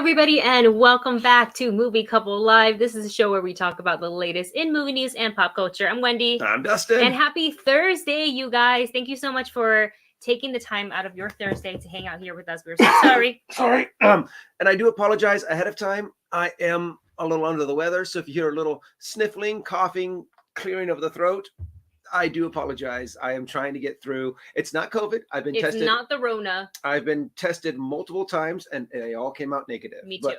everybody, and welcome back to Movie Couple Live. This is a show where we talk about the latest in movie news and pop culture. I'm Wendy. I'm Dustin. And happy Thursday, you guys. Thank you so much for taking the time out of your Thursday to hang out here with us. We're so sorry. Sorry. And I do apologize ahead of time. I am a little under the weather, so if you hear a little sniffling, coughing, clearing of the throat, I do apologize. I am trying to get through. It's not COVID. I've been tested. It's not the Rona. I've been tested multiple times, and they all came out negative. Me too. But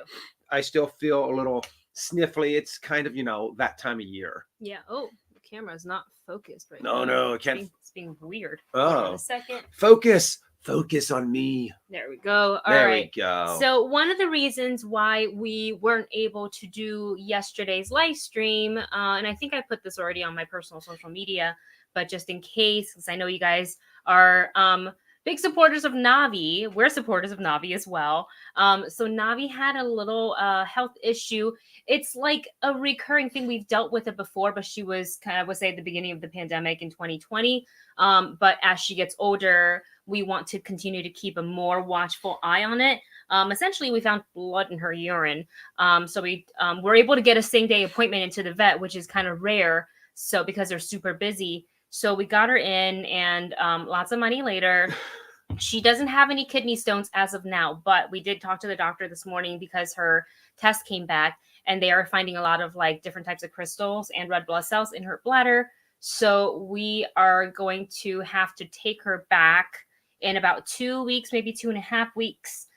I still feel a little sniffly. It's kind of, that time of year. Yeah. Oh, the camera's not focused right No, now. no, it can't. It's being weird. Oh. Hold on a second. Focus on me. There we go. There we go. So one of the reasons why we weren't able to do yesterday's live stream, and I think I put this already on my personal social media, but just in case, because I know you guys are big supporters of Navi. We're supporters of Navi as well. So Navi had a little health issue. It's like a recurring thing. We've dealt with it before, but she was I would say at the beginning of the pandemic in 2020. But as she gets older, we want to continue to keep a more watchful eye on it. Essentially, we found blood in her urine. So we were able to get a same day appointment into the vet, which is kind of rare. So because they're super busy. So we got her in, and lots of money later. She doesn't have any kidney stones as of now, but we did talk to the doctor this morning because her test came back, and they are finding a lot of different types of crystals and red blood cells in her bladder. So we are going to have to take her back in about 2 weeks, maybe 2.5 weeks,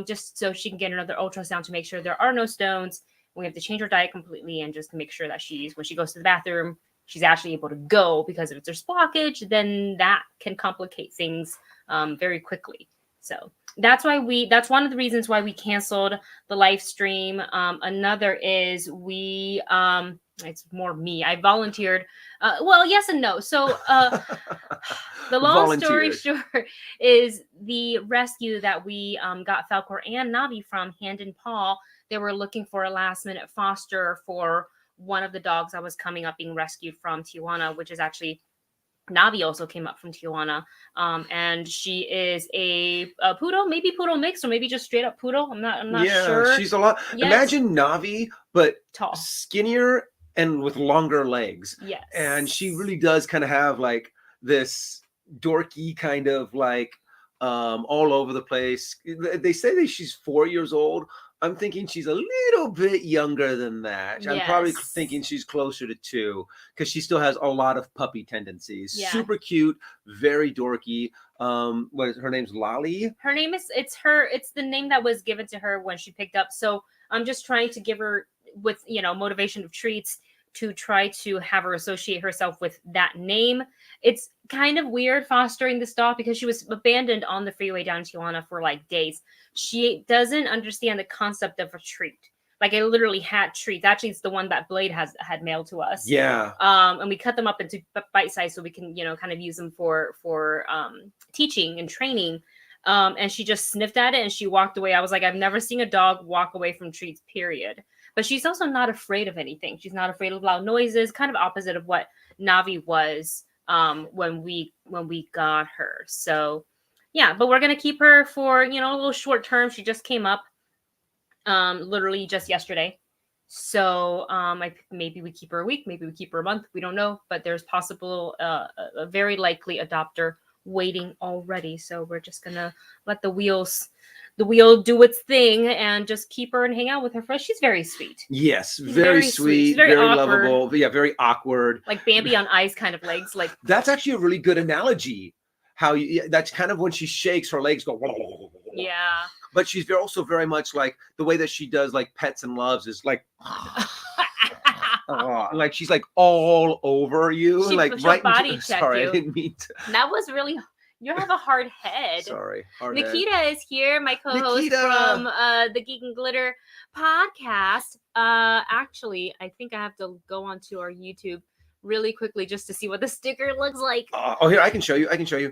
just so she can get another ultrasound to make sure there are no stones. We have to change her diet completely and just make sure that when she goes to the bathroom, she's actually able to go, because if there's blockage, then that can complicate things very quickly. So that's one of the reasons why we canceled the live stream. Another is it's more me. I volunteered. Well, yes and no. So the long story short is the rescue that we got Falcor and Navi from, Hand and Paw. They were looking for a last minute foster for one of the dogs that was coming up being rescued from Tijuana, which is actually Navi also came up from Tijuana. And she is a poodle, maybe poodle mix, or maybe just straight up poodle. I'm not sure. Yeah, she's a lot. Yes. Imagine Navi, but tall, skinnier, and with longer legs. Yes. And she really does kind of have this dorky kind of all over the place. They say that she's 4 years old. I'm thinking she's a little bit younger than that. I'm probably thinking she's closer to 2, because she still has a lot of puppy tendencies. Yeah. Super cute, very dorky. What is her name's Lolly? Her name is it's the name that was given to her when she picked up. So I'm just trying to give her with motivation of treats to try to have her associate herself with that name. It's kind of weird fostering this dog because she was abandoned on the freeway down in Tijuana for days. She doesn't understand the concept of a treat. I literally had treats. Actually, it's the one that Blade had mailed to us. Yeah. And we cut them up into bite size so we can, kind of use them for teaching and training. And she just sniffed at it and she walked away. I was like, I've never seen a dog walk away from treats, period. But she's also not afraid of anything. She's not afraid of loud noises, kind of opposite of what Navi was when we got her. So yeah, but we're going to keep her for, a little short term. She just came up literally just yesterday. So maybe we keep her a week, maybe we keep her a month. We don't know, but there's possible a very likely adopter waiting already. So we're just going to let the wheel do its thing and just keep her and hang out with her friends. She's very sweet. Yes, very sweet, very lovable, but yeah, very awkward. Like Bambi on ice kind of legs. That's actually a really good analogy. That's kind of when she shakes, her legs go. Yeah. But she's also very much the way that she does pets and loves is she's all over you. She right body check sorry, you. I didn't mean to. That was really. You have a hard head. Sorry. Nikita is here, my co-host from the Geek and Glitter podcast. Actually, I think I have to go onto our YouTube really quickly just to see what the sticker looks like. Here, I can show you.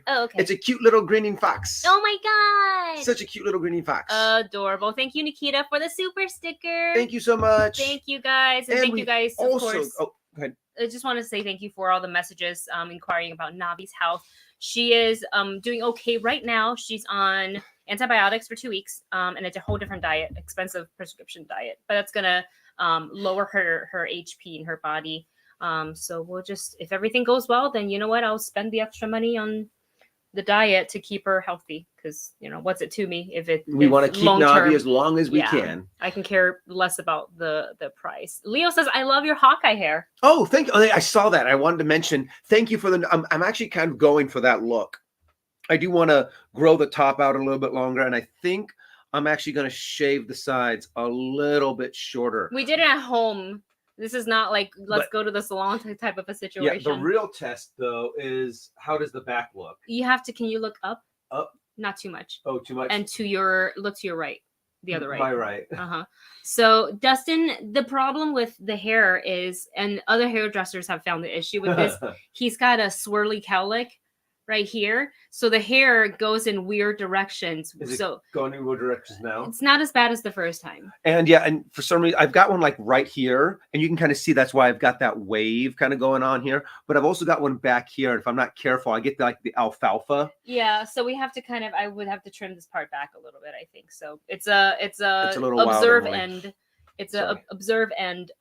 Oh, okay. It's a cute little grinning fox. Oh my god. Such a cute little grinning fox. Adorable. Thank you, Nikita, for the super sticker. Thank you so much. Thank you, guys. And thank you guys, of course. Oh, go ahead. I just want to say thank you for all the messages inquiring about Navi's health. She is doing okay right now. She's on antibiotics for 2 weeks, and it's a whole different diet, expensive prescription diet, but that's gonna lower her HP in her body. So we'll just, if everything goes well, then you know what, I'll spend the extra money on the diet to keep her healthy, because what's it to me if we want to keep Navi as long as we can. I can care less about the price. Leo says, I love your Hawkeye hair. Oh, thank you. I saw that. I wanted to mention thank you for the I'm actually kind of going for that look. I do want to grow the top out a little bit longer, and I think I'm actually going to shave the sides a little bit shorter. We did it at home. This is not like let's go to the salon type of a situation. Yeah, the real test though is how does the back look? You have to. Can you look up? Up. Not too much. Oh, too much. And look to your right. The other right. My right. So Dustin, the problem with the hair is, and other hairdressers have found the issue with this. He's got a swirly cowlick right here, so the hair goes in weird directions. Is it going in weird directions now? It's not as bad as the first time. And yeah, and for some reason I've got one like right here, and you can kind of see that's why I've got that wave kind of going on here. But I've also got one back here, and if I'm not careful, I get like the alfalfa. Yeah, so we have to I would have to trim this part back a little bit, I think. So it's a little observe wild, and it's a observe and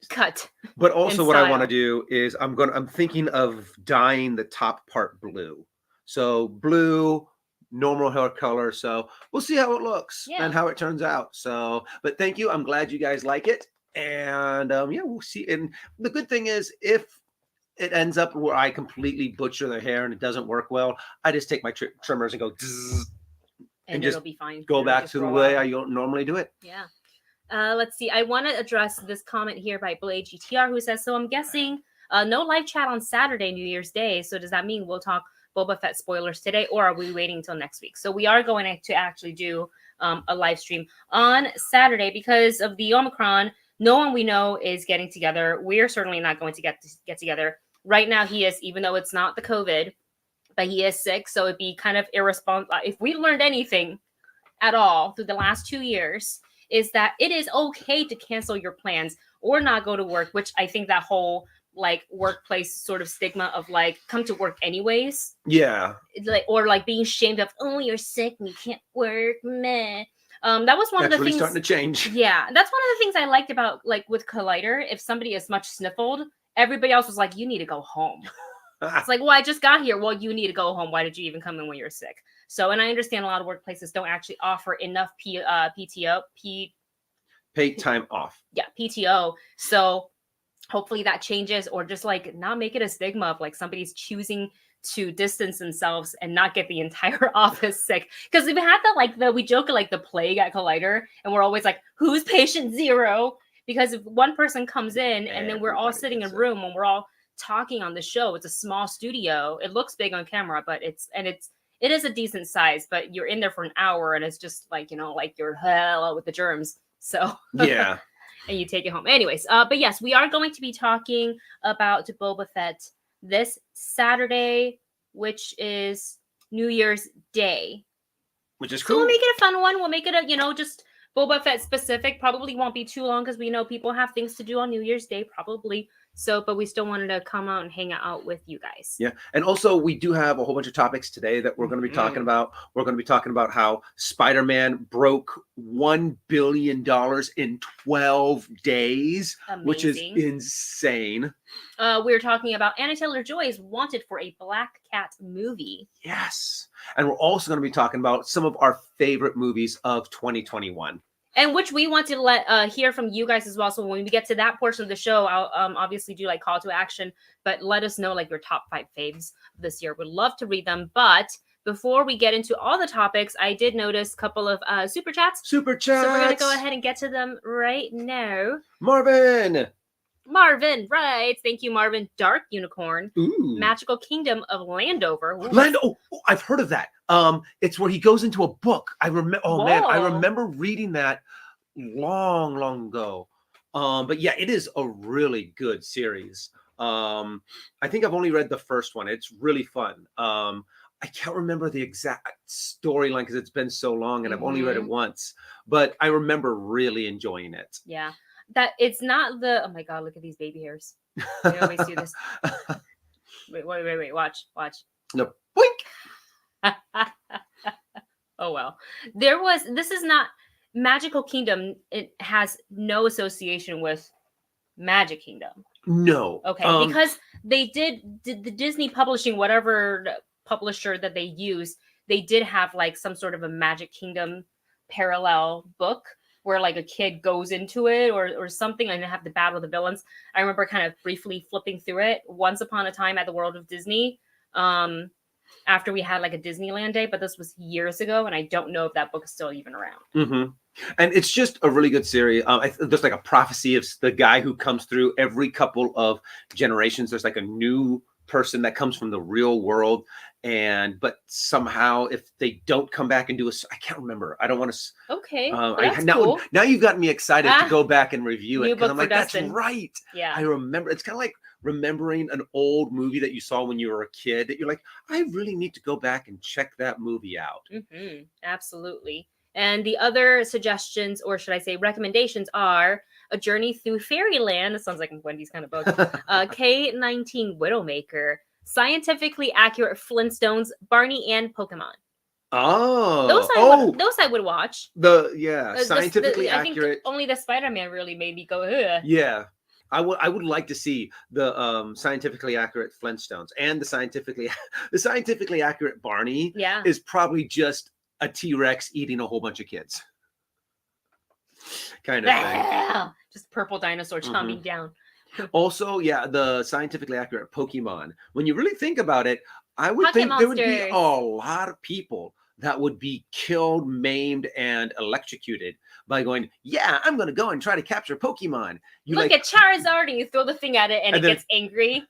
cut. But also what I want to do is I'm thinking of dyeing the top part blue. So blue, normal hair color. So we'll see how it looks and how it turns out. So, but thank you. I'm glad you guys like it. And yeah, we'll see. And the good thing is if it ends up where I completely butcher the hair and it doesn't work well, I just take my trimmers and go and just it'll be fine. Go back to the way I normally do it. Yeah. Let's see. I want to address this comment here by Blade GTR, who says, so I'm guessing no live chat on Saturday, New Year's Day. So does that mean we'll talk Boba Fett spoilers today, or are we waiting until next week? So we are going to actually do a live stream on Saturday because of the Omicron. No one we know is getting together. We're certainly not going to get together. Right now he is, even though it's not the COVID, but he is sick. So it'd be kind of irresponsible. If we learned anything at all through the last 2 years, is that it is okay to cancel your plans or not go to work, which I think that whole like workplace sort of stigma of like come to work anyways. Yeah. Like, or like being shamed of, oh, you're sick and you can't work, meh. That was one of the things starting to change. Yeah, that's one of the things I liked about like with Collider. If somebody is much sniffled, everybody else was like, you need to go home. It's like, well, I just got here. Well, you need to go home. Why did you even come in when you're sick? So, and I understand a lot of workplaces don't actually offer enough PTO, paid time off. Yeah, PTO. So hopefully that changes, or just like not make it a stigma of like somebody's choosing to distance themselves and not get the entire office sick. Because we've had that we joke like the plague at Collider, and we're always like, who's patient zero? Because if one person comes in and then we're all sitting in a room and we're all talking on the show, it's a small studio. It looks big on camera, but it is a decent size, but you're in there for an hour and it's just like, like you're hell with the germs. So yeah. And you take it home. Anyways, but yes, we are going to be talking about Boba Fett this Saturday, which is New Year's Day. Which is cool. So we'll make it a fun one. We'll make it a, just Boba Fett specific. Probably won't be too long because we know people have things to do on New Year's Day, probably. So, but we still wanted to come out and hang out with you guys. Yeah. And also we do have a whole bunch of topics today that we're going to be talking about. We're going to be talking about how Spider-Man broke $1 billion in 12 days, Amazing. Which is insane. We're talking about Anya Taylor-Joy is wanted for a Black Cat movie. Yes. And we're also going to be talking about some of our favorite movies of 2021. And which we want to hear from you guys as well. So when we get to that portion of the show, I'll obviously do like call to action, but let us know like your top 5 faves this year. Would love to read them. But before we get into all the topics, I did notice a couple of super chats. Super chats. So we're going to go ahead and get to them right now. Marvin, right. Thank you, Marvin. Dark Unicorn. Ooh. Magical Kingdom of Landover. Oh, I've heard of that. It's where he goes into a book. I remember. Oh, man, I remember reading that long ago. But yeah, it is a really good series. I think I've only read the first one. It's really fun. I can't remember the exact storyline because it's been so long and I've only read it once. But I remember really enjoying it. Yeah. That it's not the, oh my God, look at these baby hairs. I always do this. Wait, watch. No, boink. Oh well. This is not Magical Kingdom. It has no association with Magic Kingdom. No. Okay, because they did the Disney Publishing, whatever publisher that they use, they did have like some sort of a Magic Kingdom parallel book where like a kid goes into it or something and they have to battle the villains. I remember kind of briefly flipping through it once upon a time at the World of Disney. After we had like a Disneyland day, but this was years ago, and I don't know if that book is still even around. Mm-hmm. And it's just a really good series. There's like a prophecy of the guy who comes through every couple of generations. There's like a new person that comes from the real world, but somehow if they don't come back and do I can't remember. I don't want to. Okay, cool. Now you've got me excited to go back and review it because I'm like, Dustin. That's right. Yeah, I remember. It's kind of like remembering an old movie that you saw when you were a kid. That you're like, I really need to go back and check that movie out. Mm-hmm. Absolutely. And the other suggestions, or should I say recommendations, are A Journey Through Fairyland. This sounds like Wendy's kind of book. K-19 Widowmaker, Scientifically Accurate Flintstones, Barney and Pokemon. Oh, those I would watch. Scientifically accurate. I think only the Spider-Man really made me go, ugh. Yeah. I would like to see the scientifically accurate Flintstones and the scientifically accurate Barney. Yeah, is probably just a T-Rex eating a whole bunch of kids. Kind of thing. Just purple dinosaur chomping down. Also, yeah, the scientifically accurate Pokemon. When you really think about it, I would think Monsters. There would be a lot of people that would be killed, maimed, and electrocuted by going, yeah, I'm going to go and try to capture Pokemon. You look at Charizard and you throw the thing at it and it gets angry.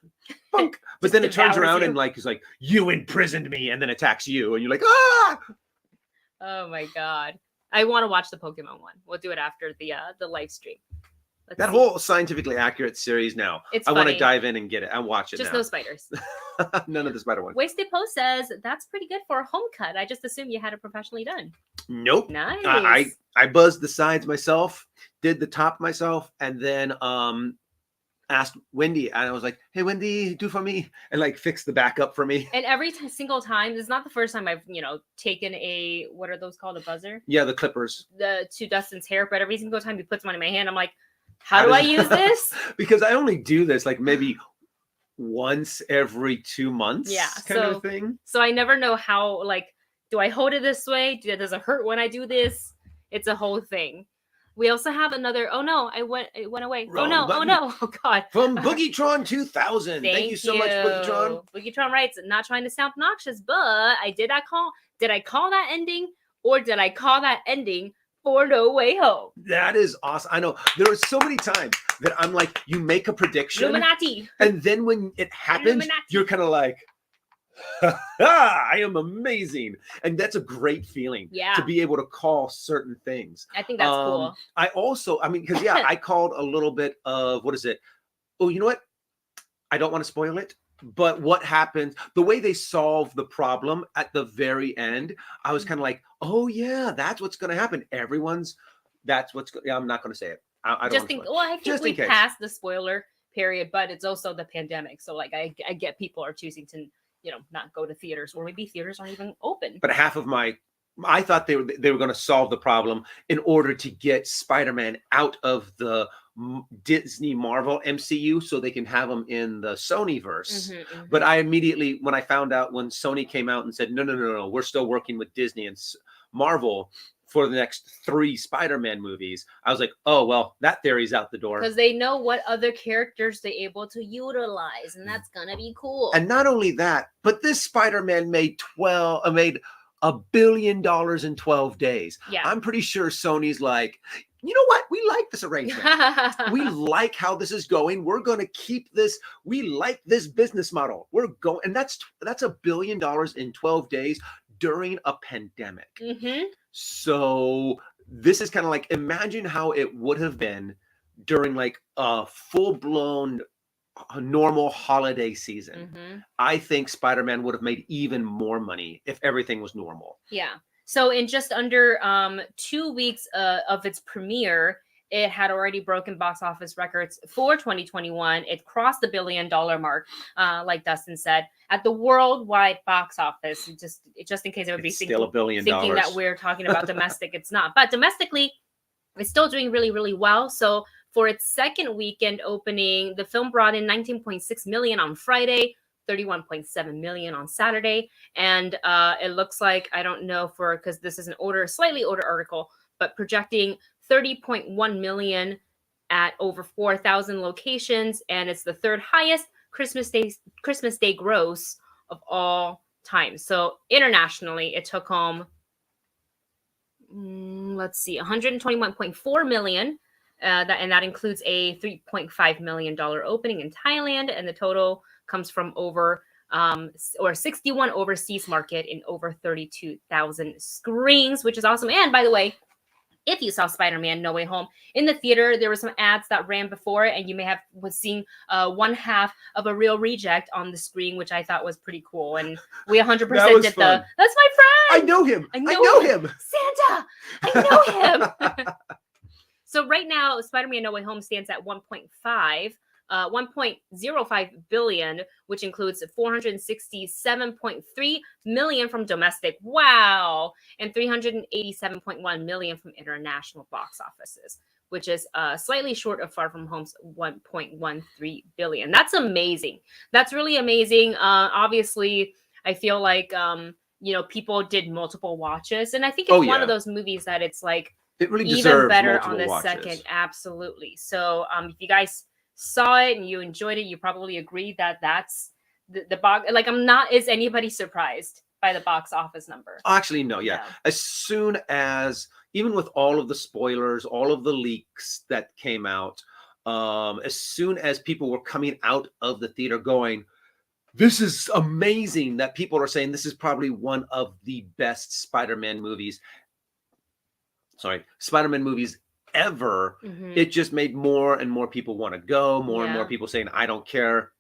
Punk. But then it turns around and like, is like, you imprisoned me, and then attacks you. And you're like, ah! Oh my God. I want to watch the Pokemon one. We'll do it after the live stream. That whole scientifically accurate series now. I want to dive in and get it. I watch it Just now. no spiders. None of the spider ones. Wasted Post says, that's pretty good for a home cut. I just assumed you had it professionally done. Nope. Nice. I buzzed the sides myself, did the top myself, and then asked Wendy, and I was like, hey, Wendy, do for me, and like fix the back up for me. And every single time, this is not the first time I've, taken what are those called? A buzzer? Yeah, the clippers. To Dustin's hair, but every single time he puts one in my hand, I'm like, how do I use this? Because I only do this like maybe once every 2 months. Yeah. Kind of thing. So I never know how, do I hold it this way? Does it hurt when I do this? It's a whole thing. We also have another. Oh no, it went away. Wrong oh button. no. Oh God. From Boogietron 2000. Thank you so much, Boogietron. Boogietron writes, not trying to sound obnoxious, but did I call that ending, or did I call that ending for No Way Home? That is awesome. I know there are so many times that I'm like, you make a prediction, Illuminati, and then when it happens, you're kind of like, I am amazing. And that's a great feeling. Yeah. To be able to call certain things. I think that's cool. I also, because I called a little bit of, what is it? Oh, you know what? I don't want to spoil it. But what happens, the way they solve the problem at the very end, I was kind of like, oh yeah, that's what's going to happen. I'm not going to say it. I don't think we passed the spoiler period, but it's also the pandemic. So like, I get people are choosing to, not go to theaters, or maybe theaters aren't even open. But I thought they were going to solve the problem in order to get Spider-Man out of the Disney Marvel MCU so they can have him in the Sonyverse. But I immediately, when I found out, when Sony came out and said, no, we're still working with Disney and Marvel for the next 3 Spider-Man movies, I was like, oh, well, that theory's out the door. Because they know what other characters they're able to utilize, and that's going to be cool. And not only that, but this Spider-Man made $1 billion in 12 days. Yeah. I'm pretty sure Sony's like, you know what? We like this arrangement. We like how this is going. We're going to keep this. We like this business model. We're going, and that's $1 billion in 12 days during a pandemic. So this is kind of like, imagine how it would have been during like a full-blown normal holiday season. I think Spider-Man would have made even more money if everything was normal. Yeah. So in just under 2 weeks of its premiere, it had already broken box office records for 2021. It crossed the $1 billion mark, like Dustin said, at the worldwide box office. Just in case it would be still $1 billion. Thinking that we're talking about domestic, it's not. But domestically, it's still doing really, really well. So for its second weekend opening, the film brought in 19.6 million on Friday, 31.7 million on Saturday, and it looks like, I don't know, because this is an slightly older article, but projecting 30.1 million at over 4,000 locations, and it's the third highest Christmas Day gross of all time. So internationally, it took home, let's see, 121.4 million. And that includes a $3.5 million opening in Thailand, and the total comes from over 61 overseas market in over 32,000 screens, which is awesome. And by the way, if you saw Spider-Man No Way Home in the theater, there were some ads that ran before it, and you may have was seeing one half of a real reject on the screen, which I thought was pretty cool. And we 100% did fun. That's my friend. I know him. I know him. Santa. I know him. So right now, Spider-Man No Way Home stands at 1.05 billion, which includes 467.3 million from domestic, wow, and 387.1 million from international box offices, which is slightly short of Far From Home's 1.13 billion. That's amazing. That's really amazing. Obviously, I feel like people did multiple watches, and I think it's one of those movies that it's like, it really even better on the watches. second. Absolutely. So if you guys saw it and you enjoyed it, you probably agree that that's the box. Like, is anybody surprised by the box office number? Actually, no. Yeah. As soon as, even with all of the spoilers, all of the leaks that came out, as soon as people were coming out of the theater going, this is amazing, that people are saying this is probably one of the best Spider-Man movies ever. Mm-hmm. It just made more and more people want to go, more and more people saying, I don't care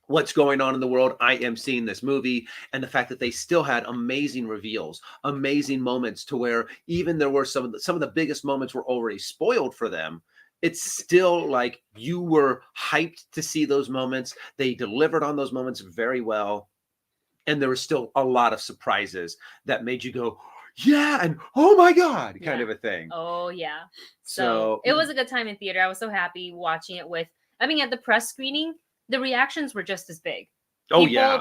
what's going on in the world, I am seeing this movie. And the fact that they still had amazing reveals, amazing moments, to where even there were some of the biggest moments were already spoiled for them. It's still like you were hyped to see those moments. They delivered on those moments very well. And there was still a lot of surprises that made you go, yeah, and oh my God, kind of a thing. Oh, yeah. So it was a good time in theater. I was so happy watching it at the press screening, the reactions were just as big.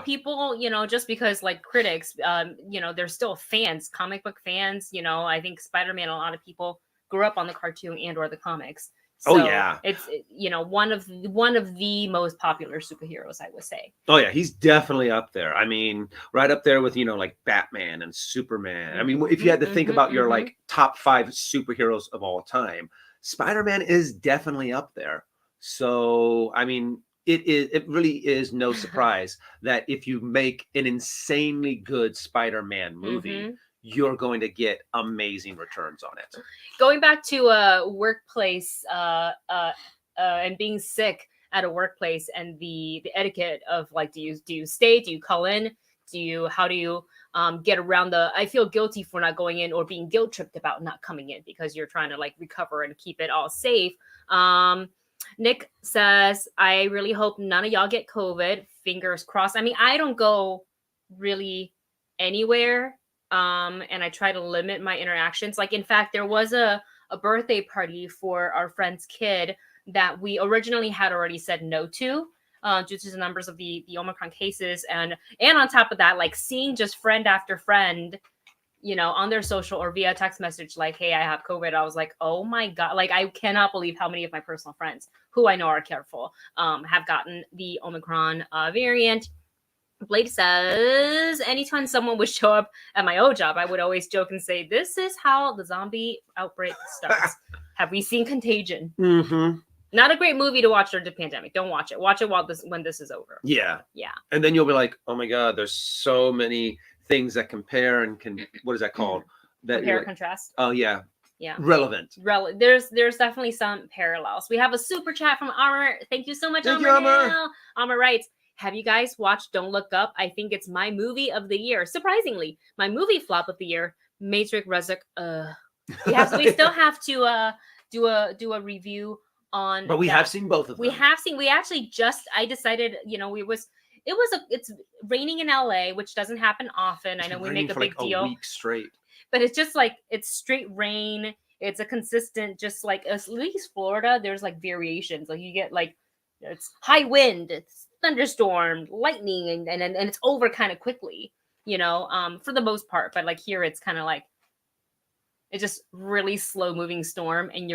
People, just because like critics, they're still fans, comic book fans. I think Spider-Man, a lot of people grew up on the cartoon and or the comics. So it's one of the most popular superheroes, I would say. Oh yeah, he's definitely up there. I mean, right up there with like Batman and Superman. I mean, if you had to think about your like top 5 superheroes of all time, Spider-Man is definitely up there. So I mean, it really is no surprise that if you make an insanely good Spider-Man movie, you're going to get amazing returns on it. Going back to a workplace and being sick at a workplace, and the etiquette of like, do you stay? Do you call in? How do you get around I feel guilty for not going in, or being guilt tripped about not coming in because you're trying to like recover and keep it all safe. Nick says, I really hope none of y'all get COVID. Fingers crossed. I mean, I don't go really anywhere. And I try to limit my interactions. Like, in fact, there was a birthday party for our friend's kid that we originally had already said no to, due to the numbers of the Omicron cases. And on top of that, like seeing just friend after friend, on their social or via text message, like, hey, I have COVID. I was like, oh my God. Like, I cannot believe how many of my personal friends who I know are careful, have gotten the Omicron variant. Blade says, anytime someone would show up at my old job, I would always joke and say, this is how the zombie outbreak starts. Have we seen Contagion? Mm-hmm. Not a great movie to watch during the pandemic. Don't watch it. Watch it when this is over. Yeah. Yeah. And then you'll be like, oh my God, there's so many things that compare and what is that called? Compare, contrast. Oh yeah. Yeah. Relevant. There's definitely some parallels. We have a super chat from Amr. Thank you so much, Thank Amr. you, Amr. Amr writes, have you guys watched Don't Look Up? I think it's my movie of the year. Surprisingly, my movie flop of the year, Matrix Resurrection. We still have to do a review on. But we that. have seen both of them. We have seen. We actually I decided. It's raining in LA, which doesn't happen often. I know we make a big deal. A week straight. But it's just like it's straight rain. It's a consistent, just like at least Florida. There's like variations. Like you get like it's high wind, it's thunderstorm, lightning, and it's over kind of quickly. For the most part. But like here, it's kind of like it's just really slow moving storm, and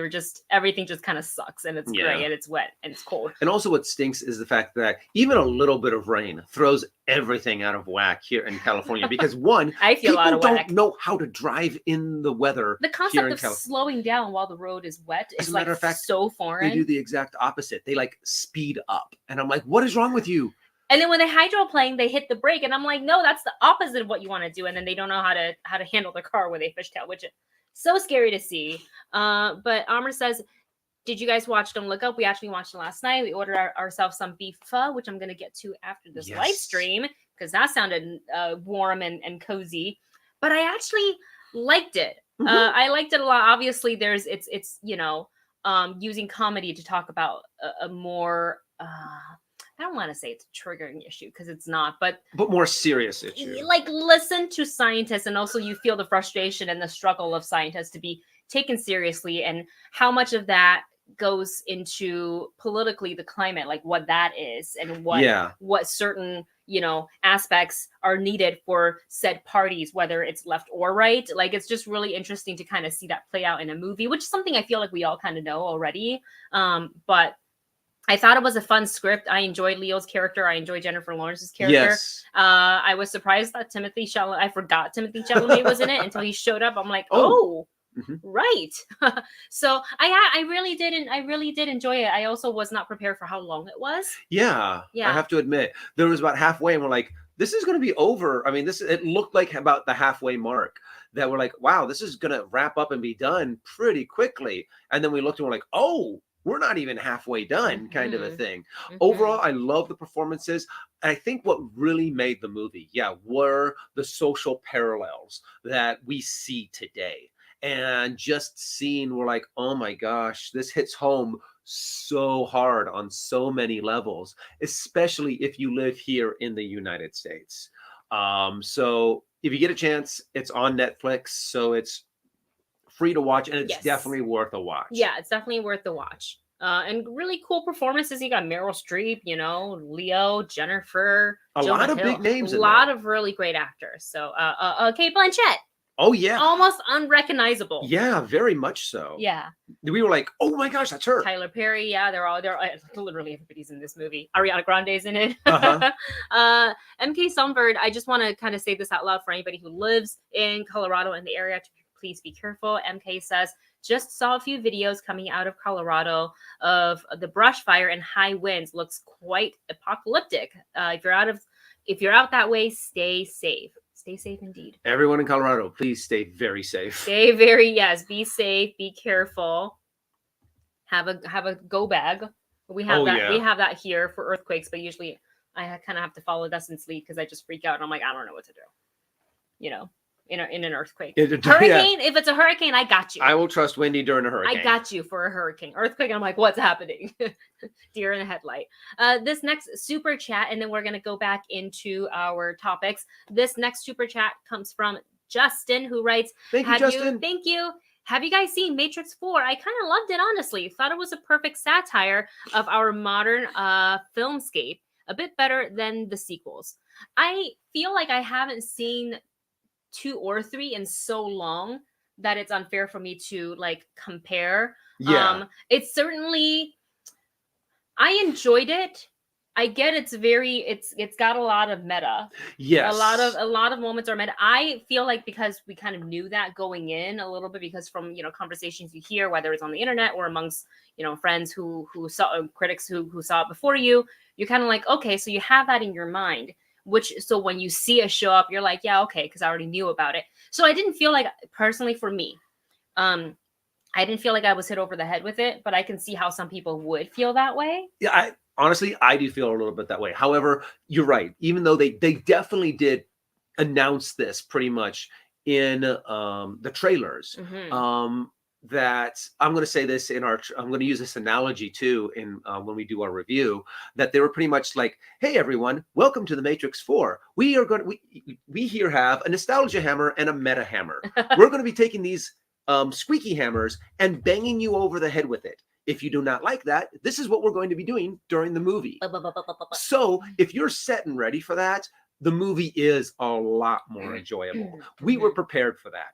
everything just kind of sucks, and it's gray and it's wet and it's cold. And also what stinks is the fact that even a little bit of rain throws everything out of whack here in California, because one, I feel people out of don't whack. know how to drive in the weather. The concept of slowing down while the road is wet is like so foreign. They do the exact opposite. They like speed up, and I'm like, what is wrong with you? And then when they hydroplane, they hit the brake, and I'm like, no, that's the opposite of what you want to do. And then they don't know how to handle their car when they fishtail, which is so scary to see. But Amr says, did you guys watch Don't Look Up? We actually watched it last night. We ordered ourselves some beef pho, which I'm going to get to after this live stream, because that sounded warm and cozy. But I actually liked it. Mm-hmm. I liked it a lot. Obviously, it's using comedy to talk about a more... I don't want to say it's a triggering issue, because it's not, but more serious issue. Like, listen to scientists, and also you feel the frustration and the struggle of scientists to be taken seriously, and how much of that goes into politically the climate, like what that is, and what certain aspects are needed for said parties, whether it's left or right. Like, it's just really interesting to kind of see that play out in a movie, which is something I feel like we all kind of know already. But I thought it was a fun script. I enjoyed Leo's character. I enjoyed Jennifer Lawrence's character. Yes. I was surprised that I forgot Timothée Chalamet was in it until he showed up. I'm like, oh. Mm-hmm. Right. So I really did enjoy it. I also was not prepared for how long it was. Yeah. I have to admit, there was about halfway, and we're like, this is going to be over. I mean, it looked like about the halfway mark that we're like, wow, this is going to wrap up and be done pretty quickly. And then we looked and we're like, oh, we're not even halfway done, kind of a thing. Mm-hmm. Overall, I love the performances. I think what really made the movie, were the social parallels that we see today. And just seeing, we're like, oh my gosh, this hits home so hard on so many levels, especially if you live here in the United States. So if you get a chance, it's on Netflix, so it's free to watch, and it's definitely worth a watch. Yeah, it's definitely worth the watch. And really cool performances. You got Meryl Streep, Leo, Jennifer, a lot of big names. A lot of really great actors. So, Cate Blanchett. Oh yeah, almost unrecognizable. Yeah, very much so. Yeah, we were like, oh my gosh, that's her. Tyler Perry. Yeah, they're literally everybody's in this movie. Ariana Grande's in it. Uh-huh. MK Sunbird. I just want to kind of say this out loud for anybody who lives in Colorado in the area. Please be careful. MK says, just saw a few videos coming out of Colorado of the brush fire and high winds. Looks quite apocalyptic. If you're out that way, stay safe. Stay safe indeed. Everyone in Colorado, please stay very safe. Be safe, be careful. Have a go bag. We have We have that here for earthquakes, but usually I kind of have to follow Dustin's lead because I just freak out and I'm like, I don't know what to do. In an earthquake. Hurricane, if it's a hurricane, I got you. I will trust Wendy during a hurricane. I got you for a hurricane. Earthquake, I'm like, what's happening? Deer in the headlight. This next super chat, and then we're going to go back into our topics. This next super chat comes from Justin, who writes, Thank you, Justin. Thank you. Have you guys seen Matrix 4? I kind of loved it, honestly. Thought it was a perfect satire of our modern filmscape. A bit better than the sequels. I feel like I haven't seen 2 or 3 in so long that it's unfair for me to like compare. It's certainly, I enjoyed it. I get it's got a lot of meta. Yes. A lot of moments are meta. I feel like because we kind of knew that going in a little bit, because from conversations you hear, whether it's on the internet or amongst friends who saw critics who saw it before you, you're kind of like, okay, so you have that in your mind. So when you see it show up, you're like, yeah, okay, because I already knew about it. So I didn't feel like, personally for me, I didn't feel like I was hit over the head with it, but I can see how some people would feel that way. Yeah, honestly, I do feel a little bit that way. However, you're right. Even though they definitely did announce this pretty much in the trailers, that I'm going to say this in I'm going to use this analogy too in when we do our review, that they were pretty much like, hey everyone, welcome to the Matrix 4. We here have a nostalgia hammer and a meta hammer. We're going to be taking these squeaky hammers and banging you over the head with it. If you do not like that, this is what we're going to be doing during the movie. So if you're set and ready for that, the movie is a lot more enjoyable. We were prepared for that.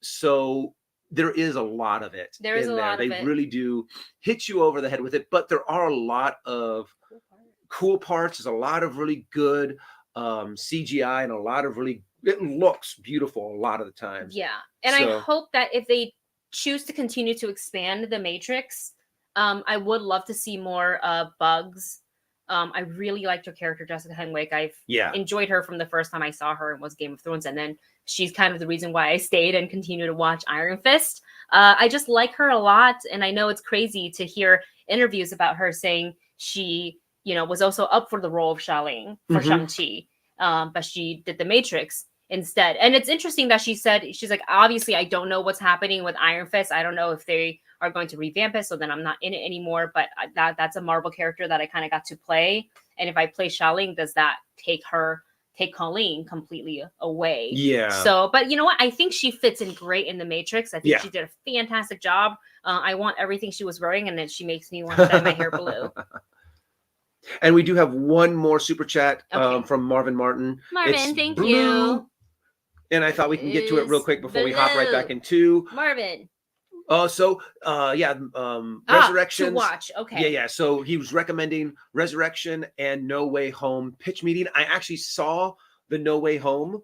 So there is a lot of it. There is a lot of it. They really do hit you over the head with it, but there are a lot of cool parts. There's a lot of really good CGI and a lot of really, it looks beautiful a lot of the times. Yeah. And I hope that if they choose to continue to expand the Matrix, I would love to see more Bugs. I really liked her character, Jessica Henwick. I've enjoyed her from the first time I saw her and was Game of Thrones, and then she's kind of the reason why I stayed and continue to watch Iron Fist. I just like her a lot, and I know it's crazy to hear interviews about her saying she, was also up for the role of Xialing for Shang-Chi, but she did the Matrix instead. And it's interesting that she said, she's like, obviously I don't know what's happening with Iron Fist. I don't know if they are going to revamp it, so then I'm not in it anymore, but that's a Marvel character that I kind of got to play. And if I play Xialing, does that take Colleen completely away? Yeah. So, but you know what? I think she fits in great in the Matrix. I think she did a fantastic job. I want everything she was wearing, and then she makes me want to dye my hair blue. And we do have one more super chat from Marvin Martin. Marvin, thank you. And I thought we can get to it real quick before we hop right back into Marvin. Resurrection. To watch. Okay. Yeah. So he was recommending Resurrection and No Way Home pitch meeting. I actually saw the No Way Home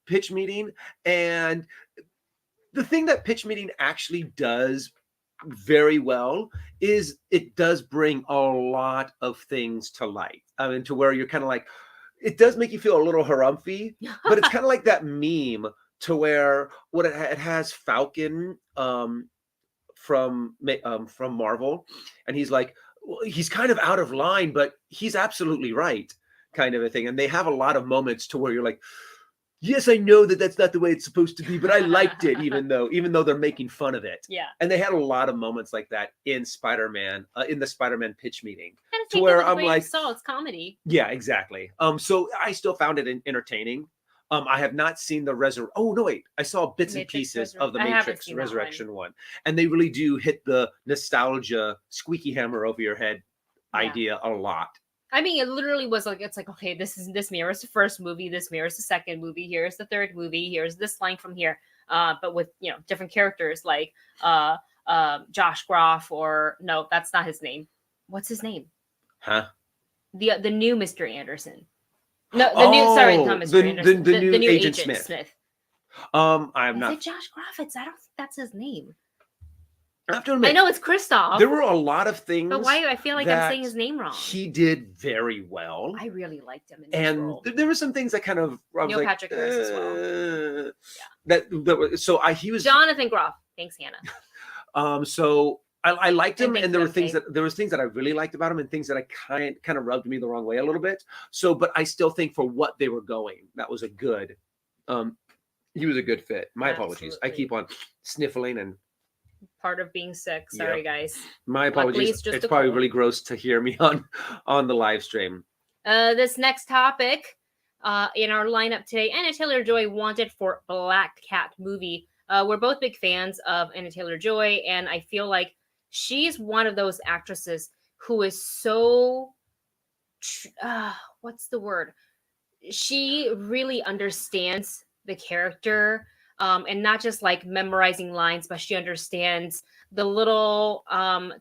pitch meeting, and the thing that pitch meeting actually does very well is it does bring a lot of things to light. I mean, to where you're kind of like, it does make you feel a little harumphy, but it's kind of like that meme to where it has Falcon from Marvel, and he's like, well, he's kind of out of line, but he's absolutely right, kind of a thing. And they have a lot of moments to where you're like, yes, I know that that's not the way it's supposed to be, but I liked it, even though they're making fun of it. Yeah. And they had a lot of moments like that in Spider-Man, in the Spider-Man pitch meeting, to where I'm like, it's comedy. Yeah, exactly. So I still found it entertaining. I have not seen the Oh no, wait! I saw bits and pieces of the Matrix Resurrection one, and they really do hit the nostalgia squeaky hammer over your head idea a lot. I mean, it literally was like, it's like, okay, this mirrors the first movie, this mirrors the second movie, here's the third movie, here's this line from here, but with different characters like Josh Groff, or no, that's not his name. What's his name? Huh? The new Mr. Anderson. No, the new. Sorry, not Mr. Anderson. The new Agent Smith. I'm not. Is it Josh Groff? I don't think that's his name. I have to admit, I know it's Christoph. There were a lot of things, but why do I feel like I'm saying his name wrong? He did very well. I really liked him in this role. There were some things that kind of Neil Patrick Harris as well. Yeah. He was Jonathan Groff. Thanks, Hannah. So I liked him, and there were things that I really liked about him, and things that I kind of rubbed me the wrong way a little bit. So, but I still think for what they were going, that was a good. He was a good fit. My apologies. I keep on sniffling and. Part of being sick. Sorry, guys. My apologies. It's probably really gross to hear me on the live stream. This next topic in our lineup today, Anya Taylor-Joy wanted for Black Cat movie. We're both big fans of Anya Taylor-Joy, and I feel like she's one of those actresses who is so what's the word? She really understands the character. And not just like memorizing lines, but she understands the little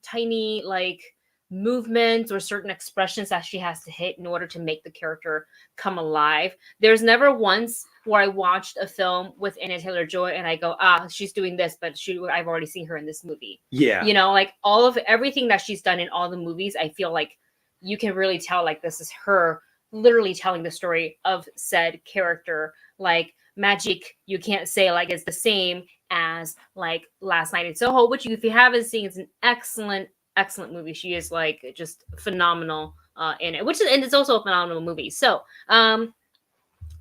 tiny like movements or certain expressions that she has to hit in order to make the character come alive. There's never once where I watched a film with Anya Taylor-Joy and I go, she's doing this, but I've already seen her in this movie. Yeah. Like everything that she's done in all the movies, I feel like you can really tell like this is her literally telling the story of said character. Like Magic, you can't say like it's the same as like Last Night in Soho, which if you haven't seen, it's an excellent movie. She is like just phenomenal in it, and it's also a phenomenal movie. So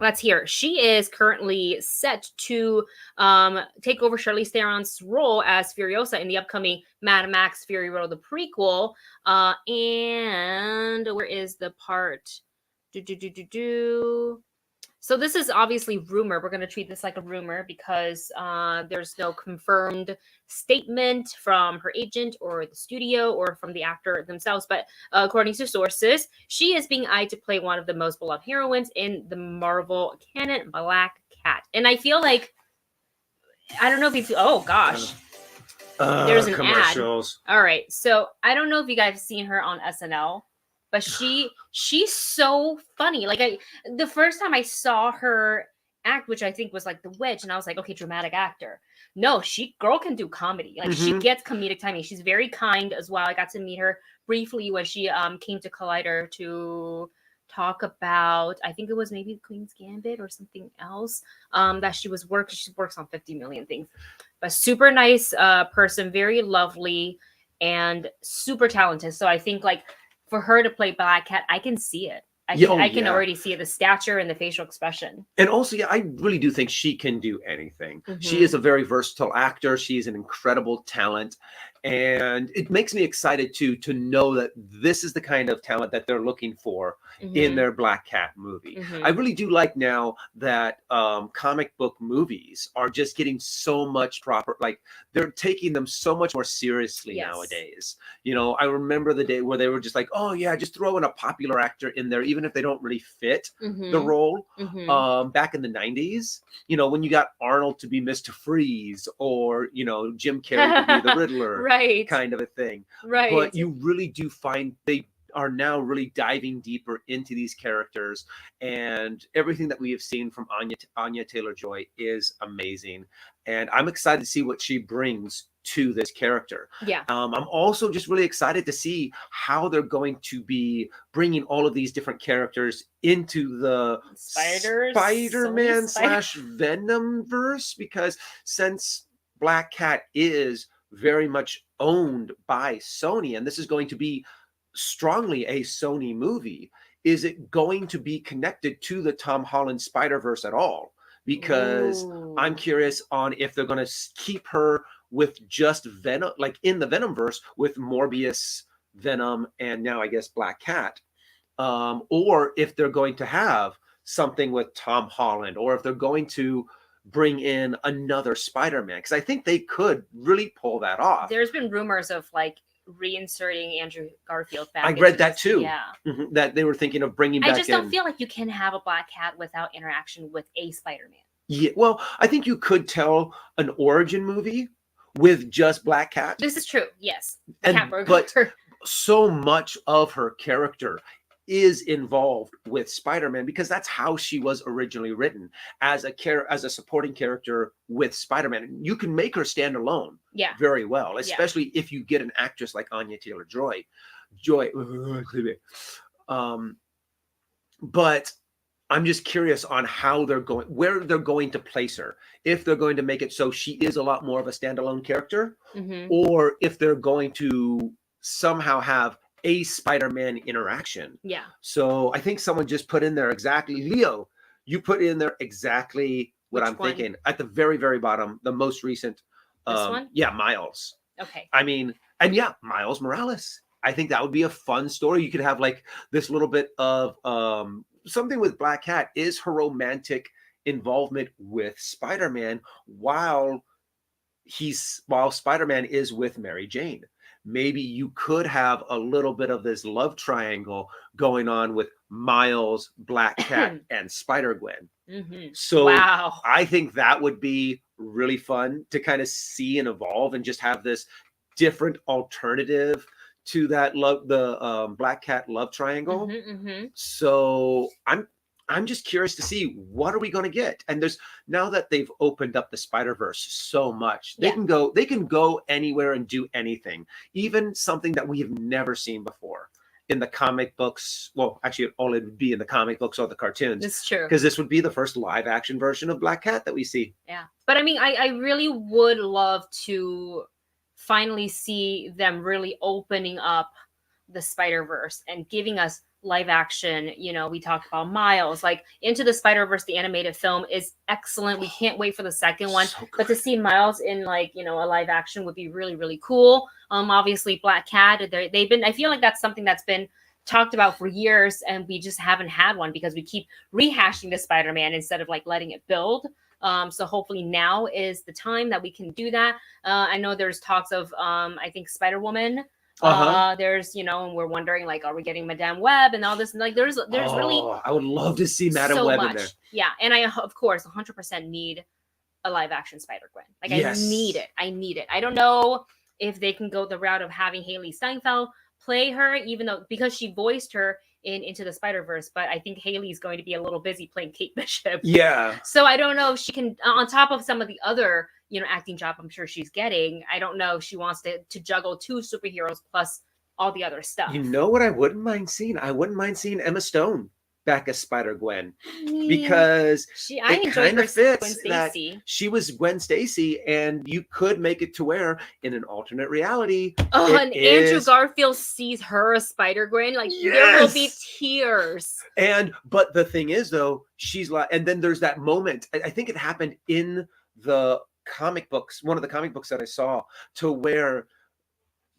let's hear. She is currently set to take over Charlize Theron's role as Furiosa in the upcoming Mad Max Fury Road, the prequel. And where is the part? So this is obviously rumor. We're going to treat this like a rumor because there's no confirmed statement from her agent or the studio or from the actor themselves. But according to sources, she is being eyed to play one of the most beloved heroines in the Marvel canon, Black Cat. And I feel like, I don't know if you feel, oh gosh, there's an commercials. ad. All right. So I don't know if you guys have seen her on SNL. But she's so funny. Like the first time I saw her act, which I think was like The Witch, and I was like, okay, dramatic actor. No, girl can do comedy. Like she gets comedic timing. She's very kind as well. I got to meet her briefly when she came to Collider to talk about, I think it was maybe Queen's Gambit or something else that she works on 50 million things. But super nice person, very lovely and super talented. So I think like for her to play Black Cat, I can see it. I can already see the stature and the facial expression. And also, yeah, I really do think she can do anything. She is a very versatile actor. She is an incredible talent. And it makes me excited to know that this is the kind of talent that they're looking for in their Black Cat movie. I really do like now that comic book movies are just getting so much proper, like they're taking them so much more seriously nowadays. You know, I remember the day where they were just like, oh yeah, just throw in a popular actor in there, even if they don't really fit the role. Back in the 90s, you know, when you got Arnold to be Mr. Freeze or, you know, Jim Carrey to be the Riddler. Right. Kind of a thing. Right. But you really do find they are now really diving deeper into these characters, and everything that we have seen from Anya Taylor-Joy is amazing. And I'm excited to see what she brings to this character. Yeah. I'm also just really excited to see how they're going to be bringing all of these different characters into the Spider-Man / Venom verse, because since Black Cat is very much owned by Sony, and this is going to be strongly a Sony movie, is it going to be connected to the Tom Holland Spider-Verse at all? Because I'm curious on if they're going to keep her with just Venom, like in the Venomverse with Morbius, Venom, and now I guess Black Cat, or if they're going to have something with Tom Holland, or if they're going to bring in another Spider-Man, because I think they could really pull that off. There's been rumors of like reinserting Andrew Garfield back. I read that too. Yeah. That they were thinking of bringing back. I just don't feel like you can have a Black Cat without interaction with a Spider-Man. Yeah, well, I think you could tell an origin movie with just Black Cat. This is true. Yes. But so much of her character is involved with Spider-Man because that's how she was originally written, as a supporting character with Spider-Man. You can make her stand alone very well, especially if you get an actress like Anya Taylor-Joy. But I'm just curious on how where they're going to place her. If they're going to make it so she is a lot more of a standalone character, or if they're going to somehow have a Spider-Man interaction. Yeah. So I think someone just put in there exactly, Leo, you put in there exactly what I'm thinking. At the very, very bottom, the most recent. This one? Yeah, Miles. Okay. I mean, and yeah, Miles Morales. I think that would be a fun story. You could have like this little bit of something with Black Cat is her romantic involvement with Spider-Man while Spider-Man is with Mary Jane. Maybe you could have a little bit of this love triangle going on with Miles, Black Cat, and Spider-Gwen. So I think that would be really fun to kind of see and evolve and just have this different alternative to that the Black Cat love triangle. So I'm just curious to see what are we going to get. And now that they've opened up the Spider-Verse so much, they can go anywhere and do anything, even something that we have never seen before in the comic books. Well, actually, all it would be in the comic books or the cartoons. It's true, because this would be the first live action version of Black Cat that we see. Yeah, but I mean, I really would love to finally see them really opening up the Spider-Verse and giving us live action. You know, we talked about Miles, like Into the Spider-Verse, the animated film is excellent. We can't wait for the second one, So but to see Miles in like, you know, a live action would be really, really cool. Obviously Black Cat, they've been, I feel like that's something that's been talked about for years and we just haven't had one because we keep rehashing the Spider-Man instead of like letting it build. So hopefully now is the time that we can do that. I know there's talks of I think Spider-Woman. There's, you know, and we're wondering like, are we getting Madame Web and all this? And like, there's really, I would love to see Madame so Web much in there. Yeah, and I of course 100% need a live action Spider-Gwen. Like, Yes. I need it. I don't know if they can go the route of having Haley Steinfeld play her, even though because she voiced her in Into the Spider-Verse, but I think Haley's going to be a little busy playing Kate Bishop. Yeah. So I don't know if she can, on top of some of the other, you know, acting job I'm sure she's getting, I don't know if she wants to juggle two superheroes plus all the other stuff. You know what I wouldn't mind seeing? I wouldn't mind seeing Emma Stone back as Spider-Gwen, because it kind of fits that she was Gwen Stacy, and you could make it to where in an alternate reality. Oh, and Andrew Garfield sees her as Spider-Gwen. Like, there will be tears. But the thing is, though, she's like, and then there's that moment. I think it happened in the comic books, one of the comic books that I saw, to where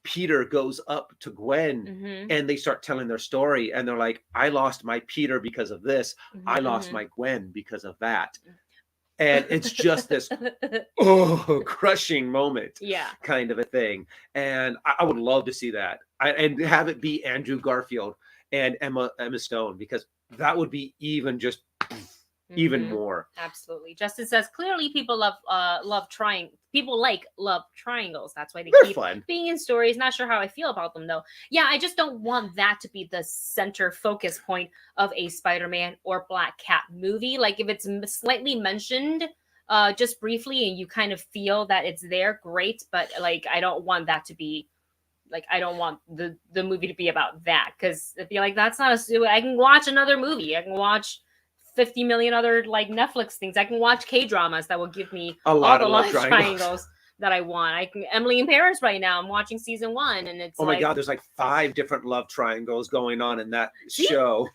Peter goes up to Gwen and they start telling their story, and they're like, I lost my Peter because of this. I lost my Gwen because of that. And it's just this crushing moment, kind of a thing. And I would love to see that, and have it be Andrew Garfield and Emma Stone, because that would be even just even more. Absolutely. Justin says clearly people love trying. People love triangles. That's why They're keep fun. Being in stories. Not sure how I feel about them though. Yeah, I just don't want that to be the center focus point of a Spider-Man or Black Cat movie. Like, if it's slightly mentioned just briefly and you kind of feel that it's there, great. But like, I don't want that to be like, I don't want the movie to be about that, because I feel like that's not I can watch another movie. I can watch 50 million other like Netflix things. I can watch K-dramas that will give me all the love triangles that I want. I can Emily in Paris right now. I'm watching season 1 and it's my god, there's like 5 different love triangles going on in that show.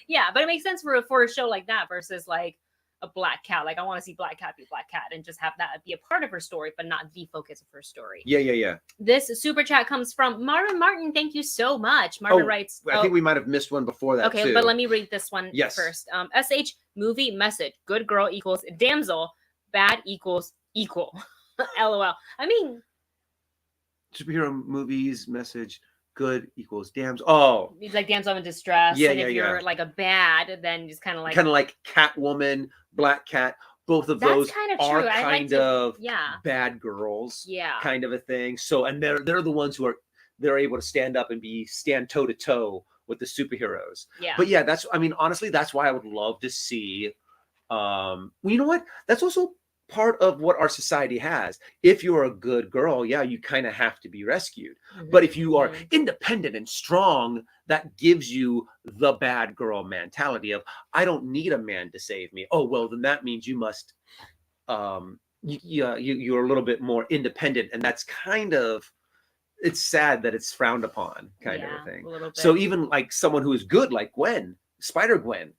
Yeah, but it makes sense for a show like that versus like a Black Cat. Like, I want to see Black Cat be Black Cat and just have that be a part of her story, but not the focus of her story. Yeah. This super chat comes from Marvin Martin. Thank you so much. Marvin writes, I think we might have missed one before that. Okay, too. But let me read this one first. SH movie message. Good girl equals damsel. Bad equals equal. LOL. I mean, superhero movies message. Good equals damsel. Oh, it's like damsel in distress. Yeah, and if you're like a bad, then just kind of like Catwoman, Black Cat. Both of those are kind of bad girls. Kind of a thing. So, and they're the ones who they're able to stand up and stand toe to toe with the superheroes. But yeah, honestly, that's why I would love to see. You know what? That's also part of what our society has. If you're a good girl, you kind of have to be rescued. But if you are independent and strong, that gives you the bad girl mentality of, I don't need a man to save me. Oh, well, then that means you must you're a little bit more independent, and that's kind of, it's sad that it's frowned upon, kind of a thing. So even like someone who is good, like Gwen, Spider-Gwen,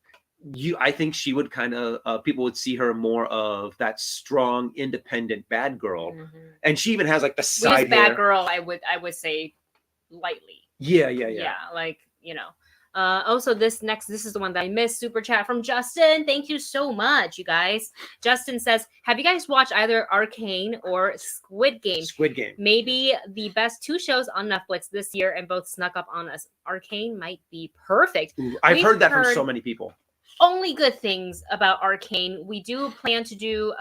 I think she would kind of people would see her more of that strong, independent bad girl, and she even has like the side hair. Bad girl, I would say lightly. Yeah. Like, you know. Also, this is the one that I missed. Super chat from Justin. Thank you so much, you guys. Justin says, have you guys watched either Arcane or Squid Game? Squid Game. Maybe the best 2 shows on Netflix this year, and both snuck up on us. Arcane might be perfect. Ooh, I've heard that from so many people. Only good things about Arcane. We do plan to do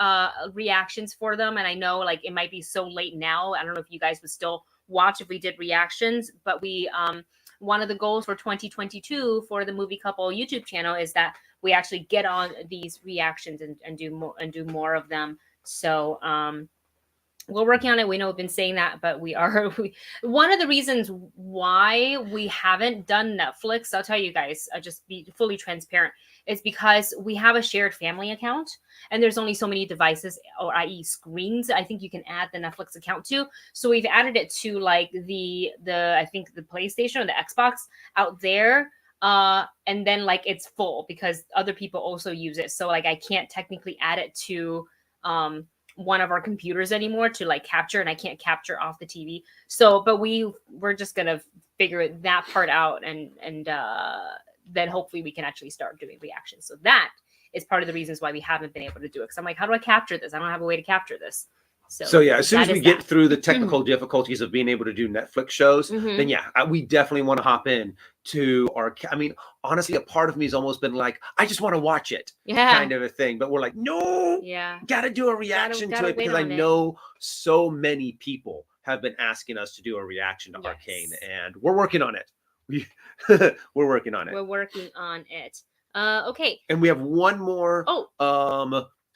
reactions for them, and I know like it might be so late now. I don't know if you guys would still watch if we did reactions, but we one of the goals for 2022 for the Movie Couple YouTube channel is that we actually get on these reactions and do more of them. So we're working on it. We know we've been saying that, but one of the reasons why we haven't done Netflix, I'll tell you guys, I'll just be fully transparent, is because we have a shared family account and there's only so many devices, or i.e. screens, I think you can add the Netflix account to. So we've added it to like the I think the PlayStation or the Xbox out there. And then like it's full because other people also use it. So like I can't technically add it to one of our computers anymore to like capture, and I can't capture off the TV. So, but we're just gonna figure that part out, and then hopefully we can actually start doing reactions. So that is part of the reasons why we haven't been able to do it. Because I'm like, how do I capture this? I don't have a way to capture this. So yeah, as soon as we get through the technical difficulties of being able to do Netflix shows, then yeah, we definitely want to hop in to our. I mean, honestly, a part of me has almost been like, I just want to watch it, kind of a thing. But we're like, no, got to do a reaction to it because I know so many people have been asking us to do a reaction to Arcane, and we're working on it. We're working on it. We're working on it. Okay. And we have one more.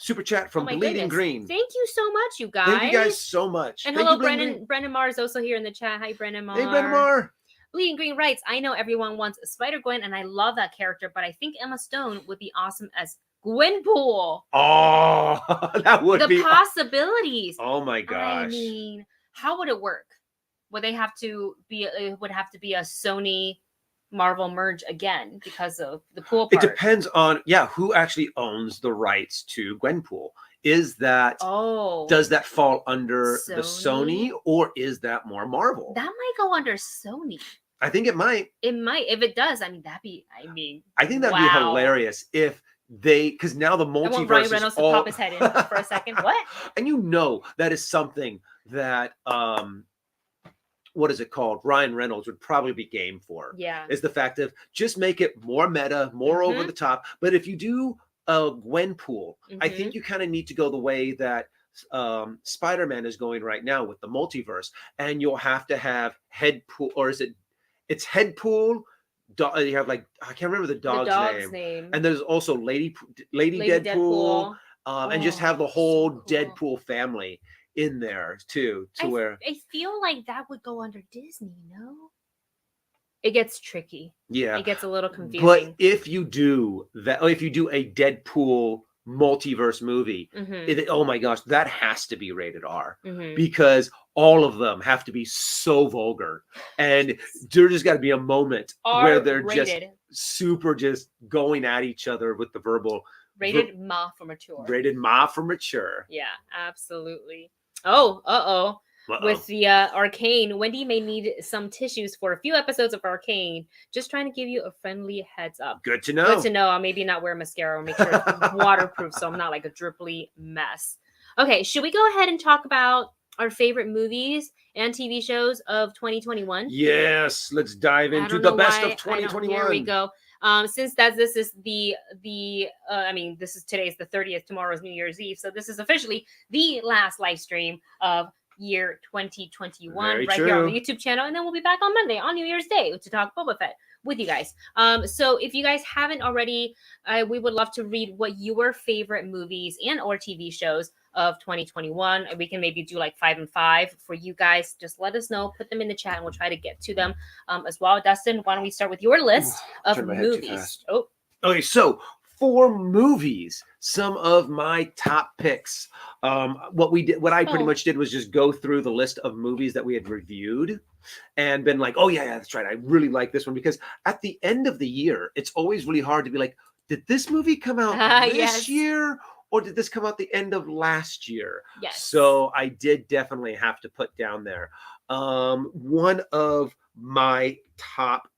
Super chat from Bleeding Green. Thank you so much, you guys. Thank you guys so much. And hello, Brennan. Brennan Marr is also here in the chat. Hi, Brennan Marr. Hey, Brennan Marr. Bleeding Green writes, I know everyone wants Spider-Gwen, and I love that character, but I think Emma Stone would be awesome as Gwenpool. Oh, that would be... The possibilities. Oh, my gosh. I mean, how would it work? Would they have to be... It would have to be a Sony... Marvel merge again because of the pool part. It depends on who actually owns the rights to Gwenpool. Is that does that fall under the Sony, or is that more Marvel? That might go under Sony. I think it might. It might. If it does, I think that'd be hilarious if they, because now the multiverse. I want Ryan Reynolds to pop his head in for a second. What? And you know that is something that what is it called? Ryan Reynolds would probably be game for. Yeah. Is the fact of just make it more meta, more over the top. But if you do a Gwenpool, I think you kind of need to go the way that Spider-Man is going right now with the multiverse. And you'll have to have Headpool, or it's Headpool. You have like, I can't remember the dog's name. And there's also Lady Deadpool. And just have the whole Deadpool family in there too, where I feel like that would go under Disney. No, it gets tricky. Yeah, it gets a little confusing. But if you do that, if you do a Deadpool multiverse movie, oh my gosh, that has to be rated R because all of them have to be so vulgar, and there just got to be a moment where they're just super just going at each other with the verbal. Rated Ma for mature. Rated Ma for mature. Yeah, absolutely. Oh, with the Arcane, Wendy may need some tissues for a few episodes of Arcane. Just trying to give you a friendly heads up. Good to know. Good to know. I'll maybe not wear mascara or make sure it's waterproof so I'm not like a dripply mess. Okay, should we go ahead and talk about our favorite movies and TV shows of 2021? Yes, let's dive into the best of 2021. Here we go. Since this is today's the 30th, tomorrow's New Year's Eve, so this is officially the last live stream of year 2021 here on the YouTube channel, and then we'll be back on Monday on New Year's Day to talk Boba Fett with you guys. So if you guys haven't already, we would love to read what your favorite movies and or TV shows of 2021. We can maybe do like 5 and 5 for you guys. Just let us know, put them in the chat, and we'll try to get to them as well. Dustin, why don't we start with your list of movies? Okay, so for movies, some of my top picks. What I pretty much did was just go through the list of movies that we had reviewed and been like, oh yeah, that's right, I really like this one, because at the end of the year, it's always really hard to be like, did this movie come out this year? Or did this come out the end of last year? Yes. So I did definitely have to put down there. One of my top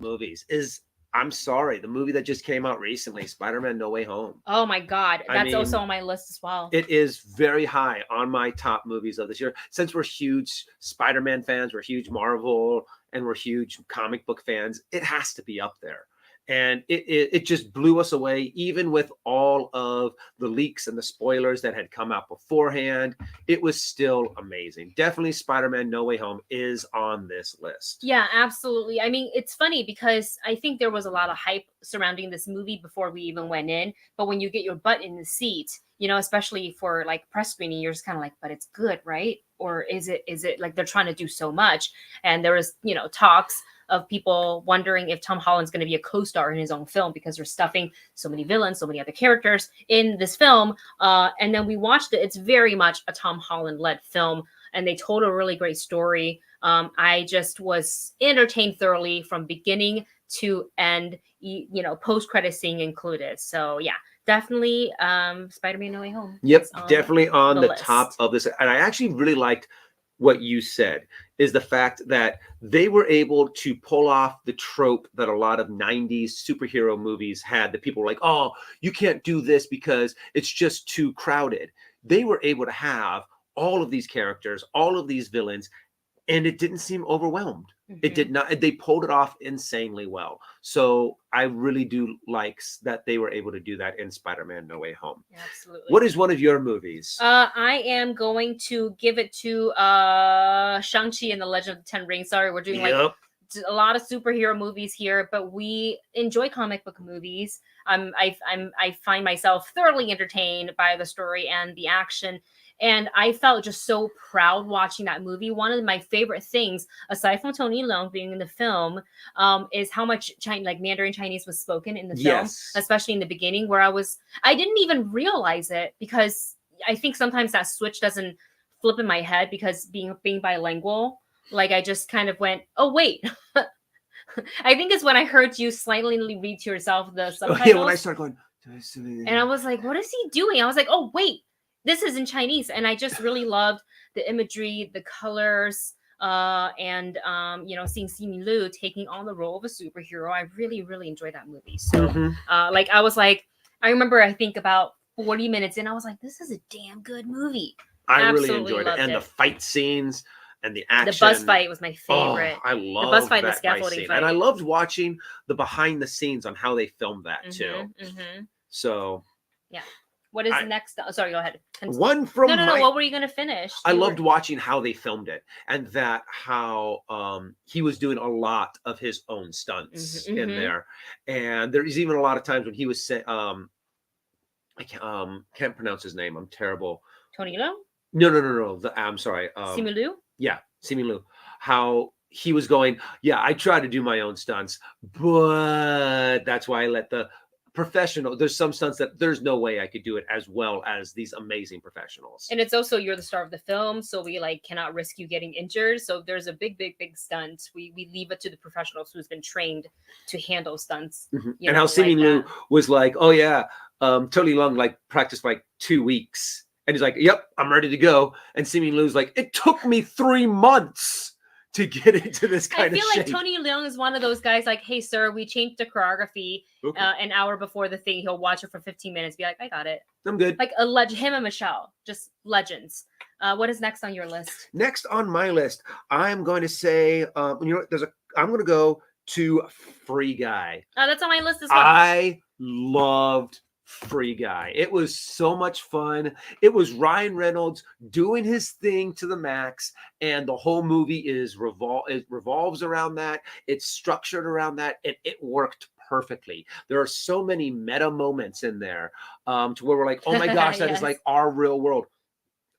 movies is, I'm sorry, the movie that just came out recently, Spider-Man No Way Home. Oh my God. That's also on my list as well. It is very high on my top movies of this year. Since we're huge Spider-Man fans, we're huge Marvel, and we're huge comic book fans, it has to be up there. And it just blew us away, even with all of the leaks and the spoilers that had come out beforehand. It was still amazing. Definitely Spider-Man No Way Home is on this list. Yeah, absolutely. I mean, it's funny because I think there was a lot of hype surrounding this movie before we even went in. But when you get your butt in the seat, you know, especially for like press screening, you're just kind of like, but it's good, right? Or is it like they're trying to do so much? And there was, you know, talks of people wondering if Tom Holland's going to be a co-star in his own film because they're stuffing so many villains, so many other characters in this film. And then we watched it. It's very much a Tom Holland-led film, and they told a really great story. I just was entertained thoroughly from beginning to end, you know, post-credit scene included. So yeah, definitely Spider-Man No Way Home. Yep, definitely on the list. top of this. And I actually really liked what you said, is the fact that they were able to pull off the trope that a lot of 90s superhero movies had, that people were like, oh, you can't do this because it's just too crowded. They were able to have all of these characters, all of these villains, and it didn't seem overwhelmed. It did not. They pulled it off insanely well. So I really do like that they were able to do that in Spider-Man No Way Home. Absolutely. What is one of your movies? I am going to give it to Shang-Chi and the Legend of the Ten Rings. Sorry, we're doing like a lot of superhero movies here, but we enjoy comic book movies. I find myself thoroughly entertained by the story and the action. And I felt just so proud watching that movie. One of my favorite things, aside from Tony Leung being in the film, is how much Mandarin Chinese was spoken in the film, especially in the beginning, where I didn't even realize it, because I think sometimes that switch doesn't flip in my head, because being bilingual, like I just kind of went, oh wait. I think it's when I heard you silently read to yourself the subtitles. Yeah, when I started going, and I was like, what is he doing? I was like, oh wait, this is in Chinese. And I just really loved the imagery, the colors, and you know, seeing Simu Liu taking on the role of a superhero. I really, really enjoyed that movie. So like I was like, I remember I think about 40 minutes in, I was like, this is a damn good movie. I really enjoyed it. And the fight scenes and the action. The bus fight was my favorite. Oh, I love the bus fight, that the scaffolding fight. And I loved watching the behind the scenes on how they filmed that too. So yeah. What is next? Oh, sorry, go ahead. One from no. What were you going to finish? I loved watching how they filmed it, and that how he was doing a lot of his own stunts in there. And there's even a lot of times when he was saying, I can't pronounce his name. I'm terrible. Tony Leung? No. I'm sorry. Simu Liu? Yeah, Simu Liu. How he was going, yeah, I try to do my own stunts, but that's why I let the professional. There's some stunts that there's no way I could do it as well as these amazing professionals. And it's also, you're the star of the film, so we like cannot risk you getting injured. So if there's a big stunt, we leave it to the professionals who's been trained to handle stunts. And how Simu Liu was like, oh yeah, Tony Leung like practiced like 2 weeks. And he's like, yep, I'm ready to go. And Simu Liu's like, it took me 3 months to get into this kind of shape. I feel like Tony Leung is one of those guys like, hey, sir, we changed the choreography an hour before the thing. He'll watch it for 15 minutes, be like, I got it. I'm good. Like him and Michelle, just legends. What is next on your list? Next on my list, I'm going to say, you know, I'm going to go to Free Guy. Oh, that's on my list as well. I loved Free Guy. It was so much fun. It was Ryan Reynolds doing his thing to the max, and the whole movie it revolves around that. It's structured around that, and it worked perfectly. There are so many meta moments in there to where we're like, oh my gosh, that is like our real world.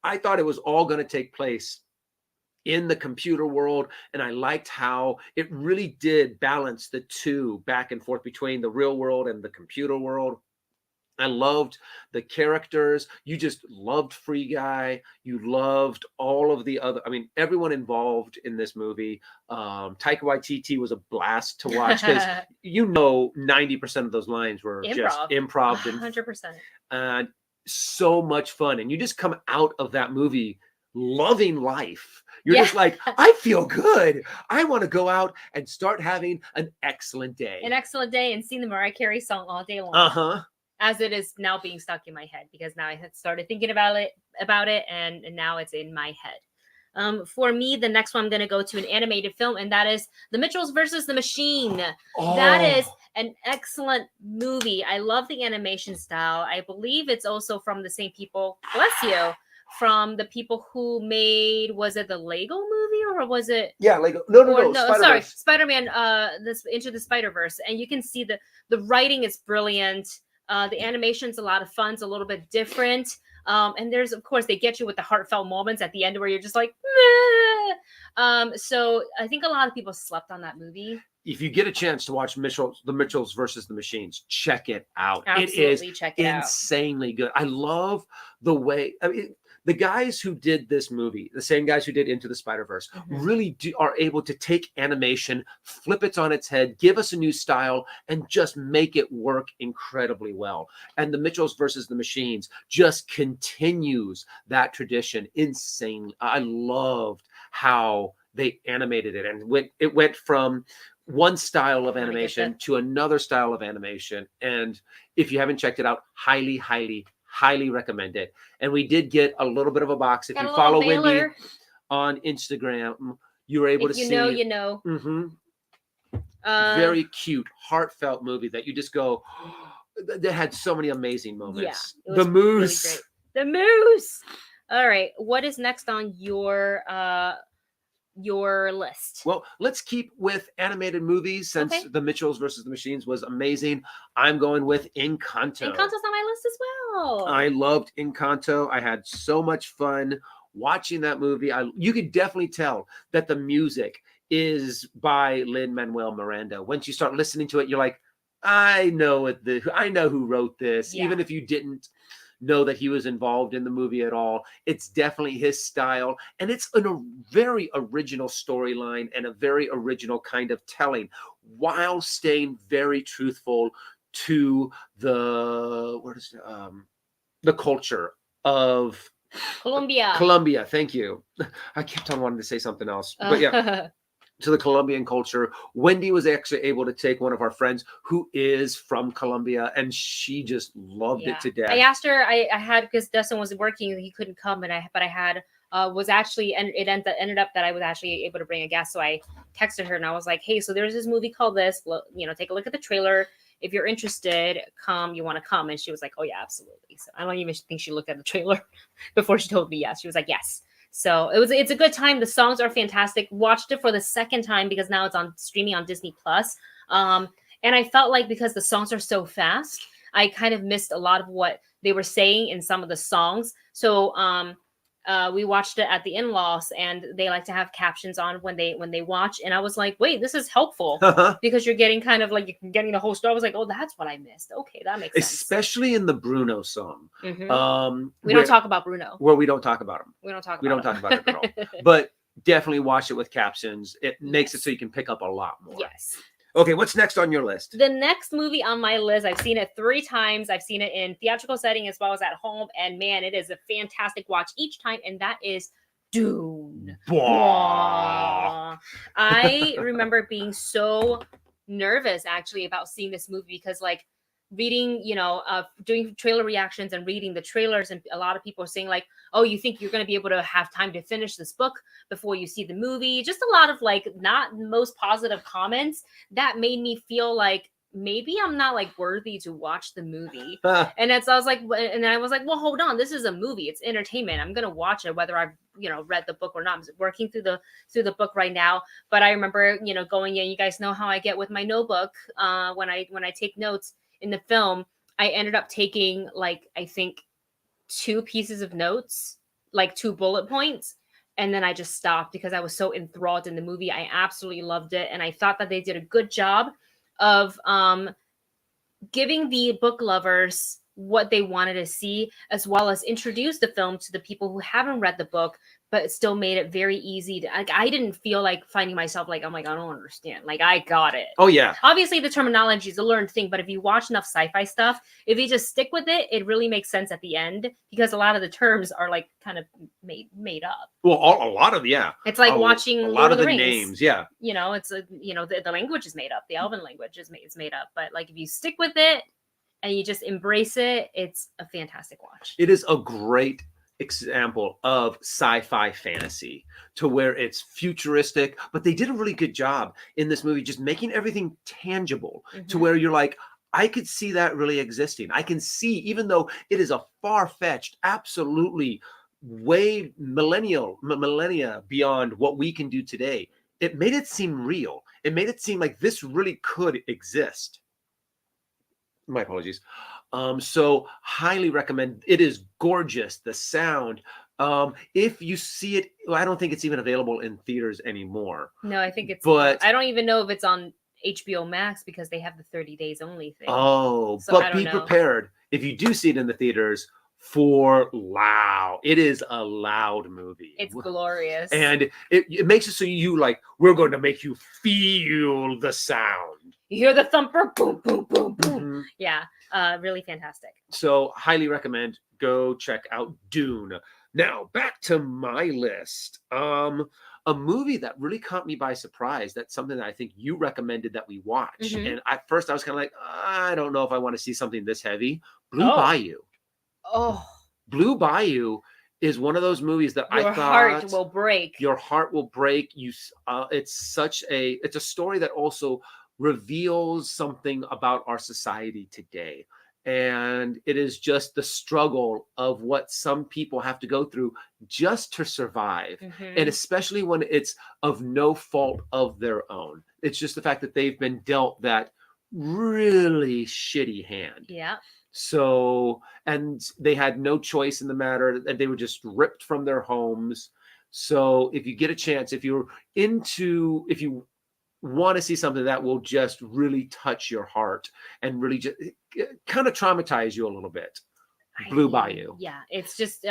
I thought it was all going to take place in the computer world, and I liked how it really did balance the two back and forth between the real world and the computer world. I loved the characters. You just loved Free Guy. You loved all of the other, I mean, everyone involved in this movie. Taika Waititi was a blast to watch, because you know 90% of those lines were just improv. 100%. And so much fun. And you just come out of that movie loving life. You're just like, I feel good. I want to go out and start having an excellent day. An excellent day, and sing the Mariah Carey song all day long. As it is now being stuck in my head, because now I had started thinking about it, and now it's in my head. For me, the next one I'm going to go to an animated film, and that is The Mitchells versus the Machine. That is an excellent movie. I love the animation style. I believe it's also from the same people, bless you, from the people who made, was it the Lego movie or was it? Yeah, Lego. No, Sorry, Spider-Verse. Spider-Man, this Into the Spider-Verse. And you can see the writing is brilliant. The animation's a lot of fun. It's a little bit different. And there's, of course, they get you with the heartfelt moments at the end where you're just like, meh. So I think a lot of people slept on that movie. If you get a chance to watch the Mitchells versus the Machines, check it out. Absolutely, it is check it out. insanely good. I love the way, I mean, the guys who did this movie, the same guys who did Into the Spider-Verse, really are able to take animation, flip it on its head, give us a new style, and just make it work incredibly well. And the Mitchells versus the Machines just continues that tradition insanely. I loved how they animated it, and it went from one style of animation to another style of animation. And if you haven't checked it out, highly recommend it. And we did get a little bit of a box. If you follow Wendy on Instagram, you were able to see. You know. Very cute, heartfelt movie that you just go. That had so many amazing moments. Yeah, the Moose. Really great. The Moose. All right, what is next on your list? Well, let's keep with animated movies since the Mitchells versus the Machines was amazing. I'm going with Encanto. Encanto's on my list as well. I loved Encanto. I had so much fun watching that movie. You could definitely tell that the music is by Lin-Manuel Miranda. Once you start listening to it, you're like, I know who wrote this, even if you didn't know that he was involved in the movie at all. It's definitely his style, and it's a very original storyline and a very original kind of telling, while staying very truthful to the culture of Colombia. Thank you. I kept on wanting to say something else, but yeah. To the Colombian culture. Wendy was actually able to take one of our friends who is from Colombia, and she just loved it to death. I asked her, I had, because Dustin was working, he couldn't come, but I had was actually, and it ended up that I was actually able to bring a guest. So I texted her and I was like, hey, so there's this movie called this, take a look at the trailer. If you're interested, you want to come? And she was like, oh yeah, absolutely. So I don't even think she looked at the trailer before she told me yes. She was like, yes. So it's a good time. The songs are fantastic. Watched it for the second time because now it's on streaming on Disney Plus. And I felt like because the songs are so fast, I kind of missed a lot of what they were saying in some of the songs. So we watched it at the in-laws, and they like to have captions on when they watch. And I was like, wait, this is helpful because you're getting kind of like you're getting the whole story. I was like, oh, that's what I missed. Okay, that makes sense. Especially in the Bruno song. We don't talk about Bruno. Well, we don't talk about him. We don't talk about it at all. But definitely watch it with captions. It makes it so you can pick up a lot more. Yes. Okay, what's next on your list? The next movie on my list, I've seen it 3 times. I've seen it in theatrical setting as well as at home. And man, it is a fantastic watch each time. And that is Dune. I remember being so nervous actually about seeing this movie because like reading, doing trailer reactions and reading the trailers, and a lot of people are saying like, oh, you think you're going to be able to have time to finish this book before you see the movie? Just a lot of like not most positive comments that made me feel like maybe I'm not like worthy to watch the movie. And I was like, well, hold on, this is a movie, it's entertainment, I'm going to watch it whether I've read the book or not. I'm working through the book right now, but I remember going in, you guys know how I get with my notebook when I take notes in the film. I ended up taking like I think 2 pieces of notes, like 2 bullet points, and then I just stopped because I was so enthralled in the movie. I absolutely loved it, and I thought that they did a good job of giving the book lovers what they wanted to see, as well as introduce the film to the people who haven't read the book, but it still made it very easy to, like, I didn't feel like finding myself like, I'm like, I don't understand. Like, I got it. Oh, yeah. Obviously, the terminology is a learned thing, but if you watch enough sci-fi stuff, if you just stick with it, it really makes sense at the end, because a lot of the terms are like kind of made up. Well, a lot of, yeah. It's like watching a lot Lord of the Rings. Names, yeah. It's the language is made up. The Elven language is made up. But like if you stick with it and you just embrace it, it's a fantastic watch. It is a great example of sci-fi fantasy, to where it's futuristic, but they did a really good job in this movie just making everything tangible to where you're like, I could see that really existing. I can see, even though it is a far-fetched, absolutely way millennia beyond what we can do today, it made it seem real. It made it seem like this really could exist. My apologies. So highly recommend. It is gorgeous. The sound. If you see it, well, I don't think it's even available in theaters anymore. No, I think it's. But I don't even know if it's on HBO Max because they have the 30 days only thing. Oh, so but be prepared if you do see it in the theaters for loud. It is a loud movie. It's glorious. And it makes it so you like, we're going to make you feel the sound. You hear the thumper, boom, boom, boom, boom. Yeah, really fantastic. So highly recommend. Go check out Dune. Now back to my list. A movie that really caught me by surprise. That's something that I think you recommended that we watch. And at first I was kind of like, I don't know if I want to see something this heavy. Blue Bayou. Oh, Blue Bayou is one of those movies that your heart will break. Your heart will break. It's a story that also reveals something about our society today. And it is just the struggle of what some people have to go through just to survive. And especially when it's of no fault of their own. It's just the fact that they've been dealt that really shitty hand. Yeah. So, and they had no choice in the matter, and they were just ripped from their homes. So if you get a chance, if you want to see something that will just really touch your heart and really just kind of traumatize you a little bit, Blue Bayou. Yeah, it's just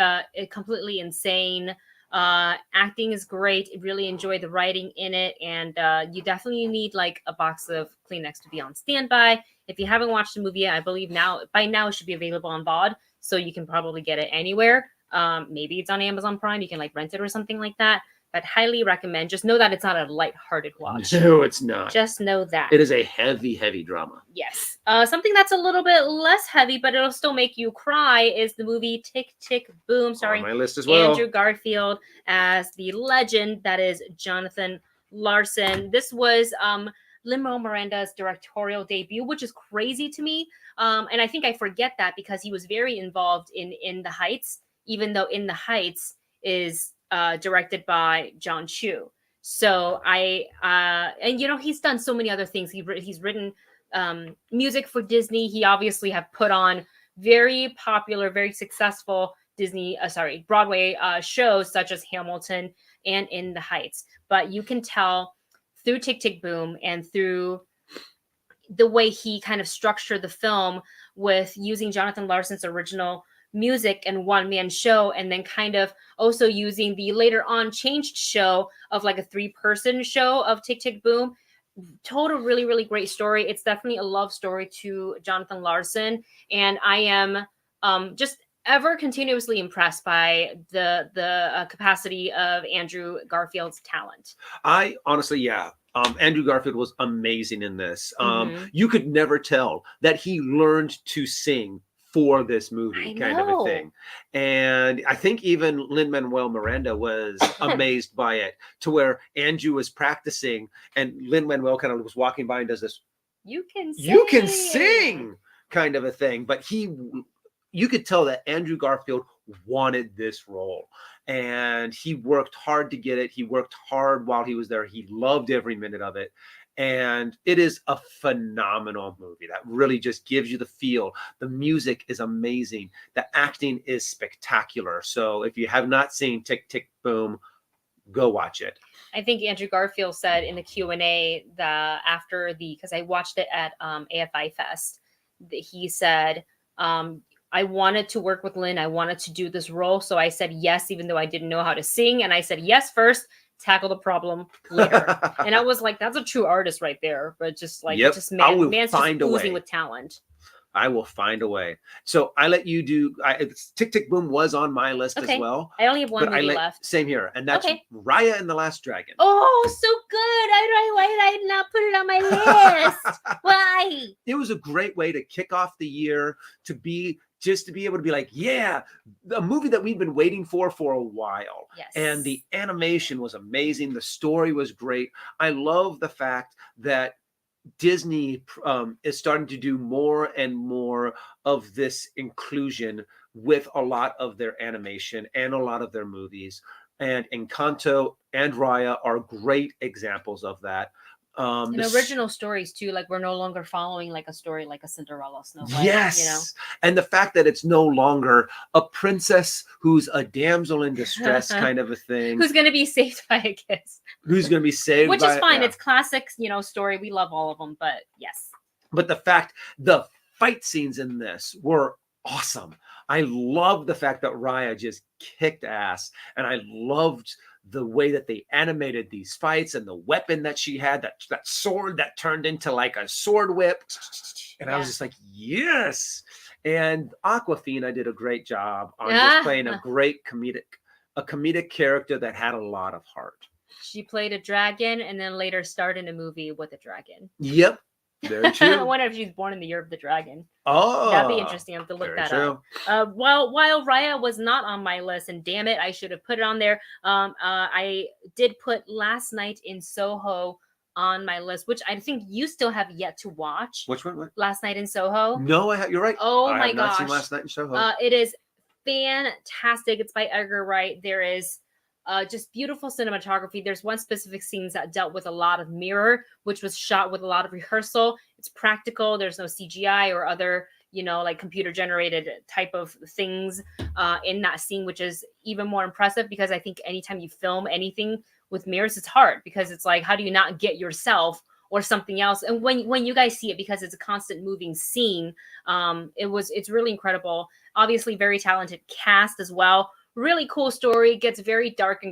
completely insane. Acting is great. I really enjoy the writing in it, and you definitely need like a box of Kleenex to be on standby. If you haven't watched the movie yet, I believe by now it should be available on VOD, so you can probably get it anywhere. Maybe it's on Amazon Prime. You can like rent it or something like that. But highly recommend. Just know that it's not a lighthearted watch. No, it's not. Just know that. It is a heavy, heavy drama. Yes. Something that's a little bit less heavy, but it'll still make you cry is the movie Tick, Tick, Boom, starring on my list as well. Andrew Garfield as the legend that is Jonathan Larson. This was Lin-Manuel Miranda's directorial debut, which is crazy to me. And I think I forget that because he was very involved in The Heights, even though In the Heights is directed by John Chu. So and you know, he's done so many other things. He's written music for Disney. He obviously have put on very popular, very successful Broadway shows such as Hamilton and In the Heights. But you can tell through Tick, Tick, Boom and through the way he kind of structured the film with using Jonathan Larson's original music and one-man show, and then kind of also using the later on changed show of like a 3-person show of Tick, Tick, Boom. Total really, really great story. It's definitely a love story to Jonathan Larson, and I am just ever continuously impressed by the capacity of Andrew Garfield's talent. I honestly, Andrew Garfield was amazing in this. You could never tell that he learned to sing for this movie, kind of a thing. And I think even Lin-Manuel Miranda was amazed by it, to where Andrew was practicing and Lin-Manuel kind of was walking by and does this, you can sing kind of a thing. But you could tell that Andrew Garfield wanted this role, and he worked hard to get it. He worked hard while he was there. He loved every minute of it. And it is a phenomenal movie that really just gives you the feel. The music is amazing. The acting is spectacular. So if you have not seen Tick, Tick, Boom, go watch it. I think Andrew Garfield said in the Q&A because I watched it at AFI Fest, he said, I wanted to work with Lynn. I wanted to do this role. So I said yes, even though I didn't know how to sing. And I said yes first, tackle the problem later. And I was like, that's a true artist right there. But just like, man's just oozing with talent. I will find a way. So I let you do. Tick, Tick, Boom was on my list as well. I only have one movie left. Same here, and that's Raya and the Last Dragon. Oh, so good! Why did I not put it on my list? Why? it was a great way to kick off the year, to be able to be like, yeah, a movie that we've been waiting for a while. Yes. And the animation was amazing. The story was great. I love the fact that Disney is starting to do more and more of this inclusion with a lot of their animation and a lot of their movies. And Encanto and Raya are great examples of that. And original stories too, like we're no longer following like a story like a Cinderella, Snow White. Yes, and the fact that it's no longer a princess who's a damsel in distress kind of a thing, who's going to be saved by a kiss, who's going to be saved, which is fine. It's classic, story. We love all of them, but yes. But the fight scenes in this were awesome. I love the fact that Raya just kicked ass, and I loved the way that they animated these fights and the weapon that she had, that sword that turned into like a sword whip. And I was just like, yes. And Awkwafina did a great job on just playing a great comedic character that had a lot of heart. She played a dragon and then later starred in a movie with a dragon. Yep. Very true. I wonder if she's born in the year of the dragon. Oh, that'd be interesting. I have to look that up. While Raya was not on my list, and damn it, I should have put it on there. I did put Last Night in Soho on my list, which I think you still have yet to watch. Which one? Last Night in Soho. No, you're right. Oh my gosh, not seen Last Night in Soho. It is fantastic. It's by Edgar Wright. There is just beautiful cinematography. There's one specific scene that dealt with a lot of mirror, which was shot with a lot of rehearsal. It's practical. There's no CGI or other, like computer generated type of things in that scene, which is even more impressive because I think anytime you film anything with mirrors, it's hard because it's like, how do you not get yourself or something else? And when you guys see it, because it's a constant moving scene, it's really incredible. Obviously, very talented cast as well. Really cool story. Gets very dark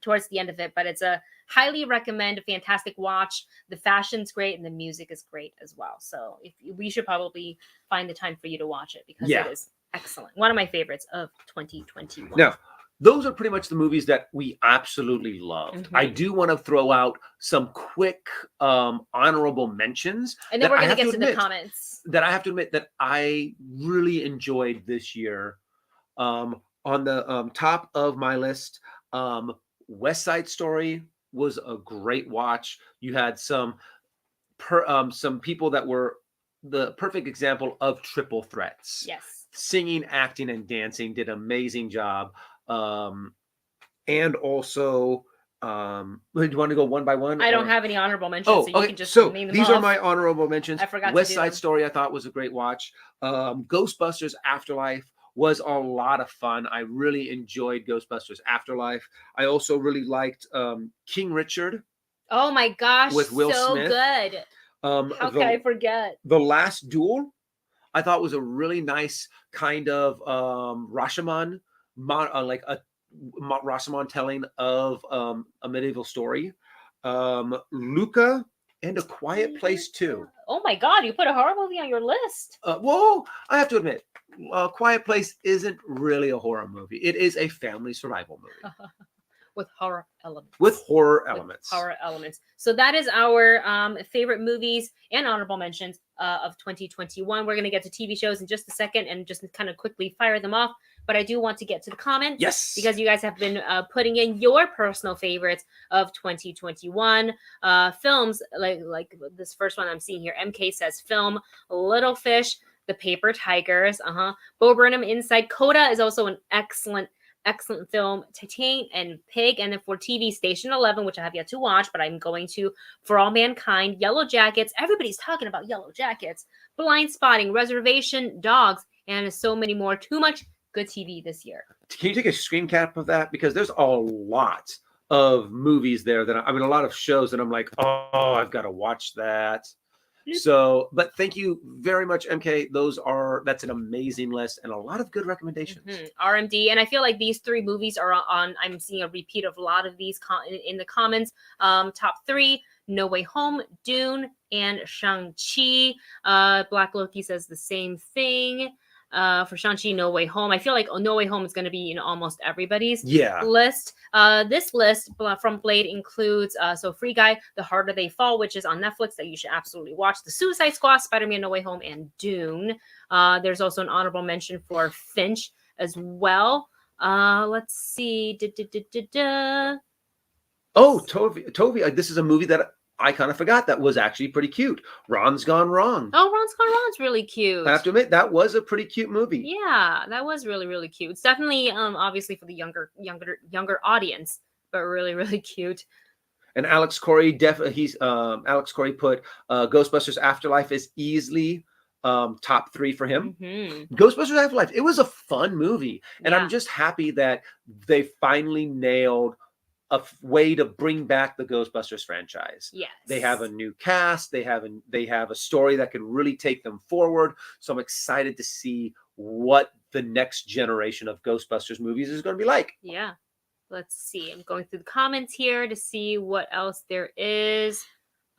towards the end of it, but it's a highly recommend, a fantastic watch. The fashion's great and the music is great as well. So we should probably find the time for you to watch it because it is excellent. One of my favorites of 2021. Now, those are pretty much the movies that we absolutely loved. I do want to throw out some quick honorable mentions. And then we're going to get to the comments. That I have to admit that I really enjoyed this year. On the top of my list, West Side Story was a great watch. You had some people that were the perfect example of triple threats. Yes. Singing, acting, and dancing, did an amazing job. And also, do you want to go one by one? I don't have any honorable mentions, so you can just name them these off. Are my honorable mentions. I forgot West Side Story, I thought was a great watch. Ghostbusters Afterlife was a lot of fun. I really enjoyed Ghostbusters Afterlife. I also really liked King Richard. Oh my gosh, with Will Smith. Good. How can I forget? The Last Duel, I thought was a really nice kind of Rashomon, like a Rashomon telling of a medieval story. Luca and A Quiet Place 2. Oh my God, you put a horror movie on your list. Well, I have to admit, Quiet Place isn't really a horror movie. It is a family survival movie. With horror elements. Horror elements. So that is our favorite movies and honorable mentions of 2021. We're going to get to TV shows in just a second and just kind of quickly fire them off. But I do want to get to the comments. Yes. Because you guys have been putting in your personal favorites of 2021 films. Like this first one I'm seeing here. MK says film Little Fish, The Paper Tigers. Bo Burnham Inside. Coda is also an excellent film. Titan and Pig. And then for TV, Station 11, which I have yet to watch, but I'm going to. For All Mankind, Yellow Jackets. Everybody's talking about Yellow Jackets. Blind Spotting, Reservation Dogs, and so many more. Too much good TV this year. Can you take a screen cap of that? Because there's a lot of movies there that a lot of shows that I'm like, oh, I've got to watch that. So, but thank you very much, MK. That's an amazing list and a lot of good recommendations. RMD, and I feel like these three movies are on. I'm seeing a repeat of a lot of these in the comments. Top 3: No Way Home, Dune, and Shang-Chi. Black Loki says the same thing. for Shang-Chi No Way Home. I feel like No Way Home is going to be in almost everybody's Yeah. list. This list from Blade includes so Free Guy, The Harder They Fall, which is on Netflix that you should absolutely watch. The Suicide Squad, Spider-Man No Way Home, and Dune. There's also an honorable mention for Finch as well. Let's see. Oh, Tovi, this is a movie that I kind of forgot that was actually pretty cute. Ron's Gone Wrong. Oh, Ron's Gone Wrong's really cute. I have to admit, that was a pretty cute movie. Yeah, that was really, really cute. It's definitely obviously for the younger audience, but really, really cute. And Alex Corey, Alex Corey put Ghostbusters Afterlife is easily top 3 for him. Mm-hmm. Ghostbusters Afterlife, it was a fun movie, and Yeah. I'm just happy that they finally nailed a way to bring back the Ghostbusters franchise. Yes. They have a new cast. They have a story that can really take them forward. So I'm excited to see what the next generation of Ghostbusters movies is going to be like. Yeah. Let's see. I'm going through the comments here to see what else there is.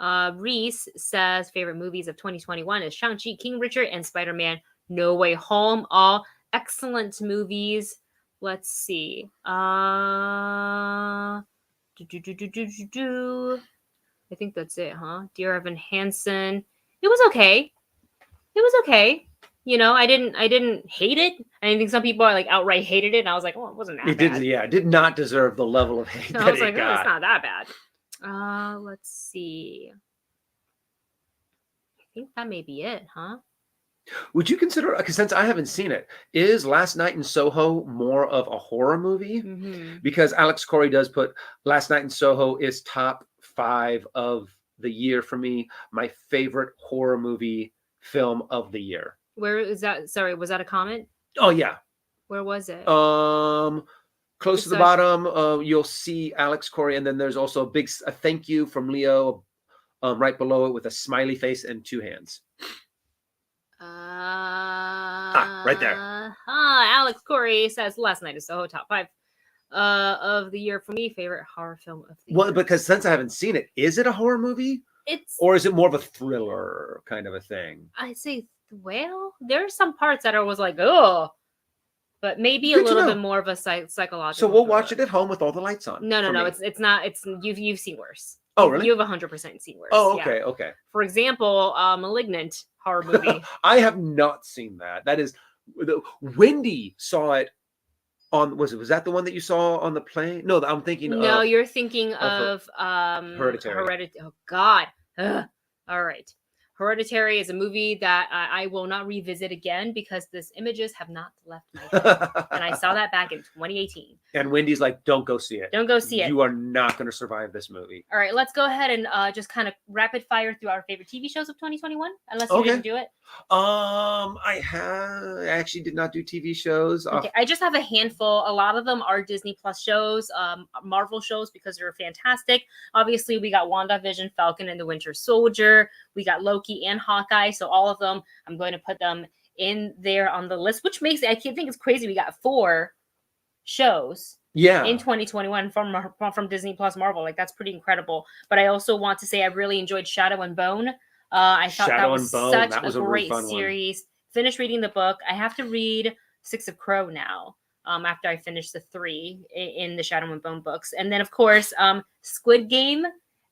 Reese says favorite movies of 2021 is Shang-Chi, King Richard, and Spider-Man No Way Home. All excellent movies. Let's see. I think that's it, huh? Dear Evan Hansen. It was okay. You know, I didn't hate it. I think some people are like outright hated it, and I was like, oh, it wasn't that bad. It did not deserve the level of hate that I was it like, got. oh, it's not that bad. Let's see. I think that may be it, huh? Would you consider, because since I haven't seen it, is Last Night in Soho more of a horror movie? Mm-hmm. Because Alex Corey does put Last Night in Soho is top 5 of the year for me. My favorite horror movie film of the year. Where is that? Sorry, was that a comment? Oh yeah. Where was it? Close to the bottom, you'll see Alex Corey, and then there's also a thank you from Leo right below it with a smiley face and 2 hands. Right there. Alex Corey says Last Night in Soho, top 5 of the year for me. Favorite horror film of the year. Well, because since I haven't seen it, is it a horror movie? Or is it more of a thriller kind of a thing? I say, well, there are some parts that I was like, oh, but maybe a little bit more of a psychological. So we'll watch it at home with all the lights on. No, it's not. It's you've seen worse. Oh, really? You've 100% seen worse. Oh, okay, yeah. okay. For example, Malignant horror movie. I have not seen that. That is, Wendy saw it on. Was that the one that you saw on the plane? No, I'm thinking. No, you're thinking of Hereditary. Oh God. Ugh. All right. Hereditary is a movie that I will not revisit again because these images have not left my head. And I saw that back in 2018. And Wendy's like, don't go see it. Don't go see it. You are not going to survive this movie. All right, let's go ahead and just kind of rapid fire through our favorite TV shows of 2021, unless you didn't do it. I actually did not do TV shows. Okay, I just have a handful. A lot of them are Disney Plus shows, Marvel shows because they're fantastic. Obviously, we got WandaVision, Falcon and the Winter Soldier. We got Loki and Hawkeye. So all of them, I'm going to put them in there on the list, which makes it, I think it's crazy. We got 4 shows in 2021 from Disney Plus Marvel. Like, that's pretty incredible. But I also want to say I really enjoyed Shadow and Bone. I thought that was such a great series. Finished reading the book. I have to read Six of Crow now. After I finish the 3 in the Shadow and Bone books. And then, of course, Squid Game,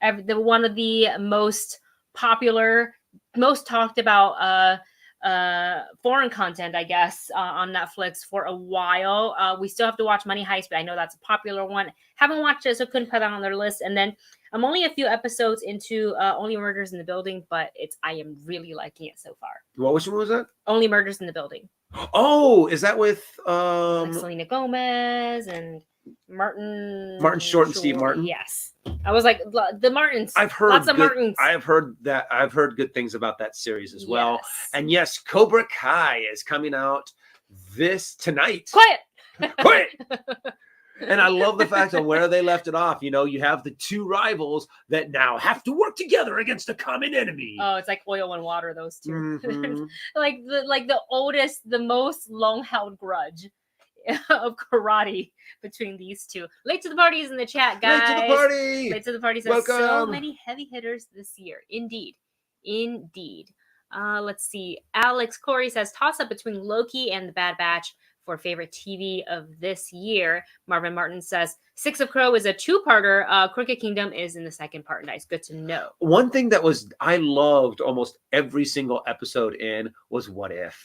one of the most popular, most talked about foreign content, I guess, on Netflix for a while. We still have to watch Money Heist, but I know that's a popular one. Haven't watched it, so couldn't put that on their list. And then I'm only a few episodes into Only Murders in the Building, but I am really liking it so far. Which one was that? Only Murders in the Building. Oh, is that with like Selena Gomez and Martin Short and Steve Martin? Yes. I was like, the Martins. I've heard lots of Martins. I've heard good things about that series as well. And yes, Cobra Kai is coming out tonight. Quiet. And I love the fact of where they left it off. You know, you have the 2 rivals that now have to work together against a common enemy. Oh, it's like oil and water, those 2. Mm-hmm. like the oldest, the most long-held grudge of karate between these 2. Late to the party is in the chat, guys. Late to the party. Late to the party says so many heavy hitters this year. Indeed. Let's see. Alex Corey says toss up between Loki and The Bad Batch for favorite TV of this year. Marvin Martin says Six of Crow is a two-parter. Crooked Kingdom is in the second part. Nice, good to know. One thing that I loved almost every single episode in was What If.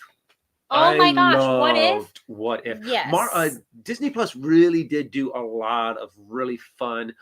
Oh my gosh, What If? What If? Yes. Disney Plus really did do a lot of really fun,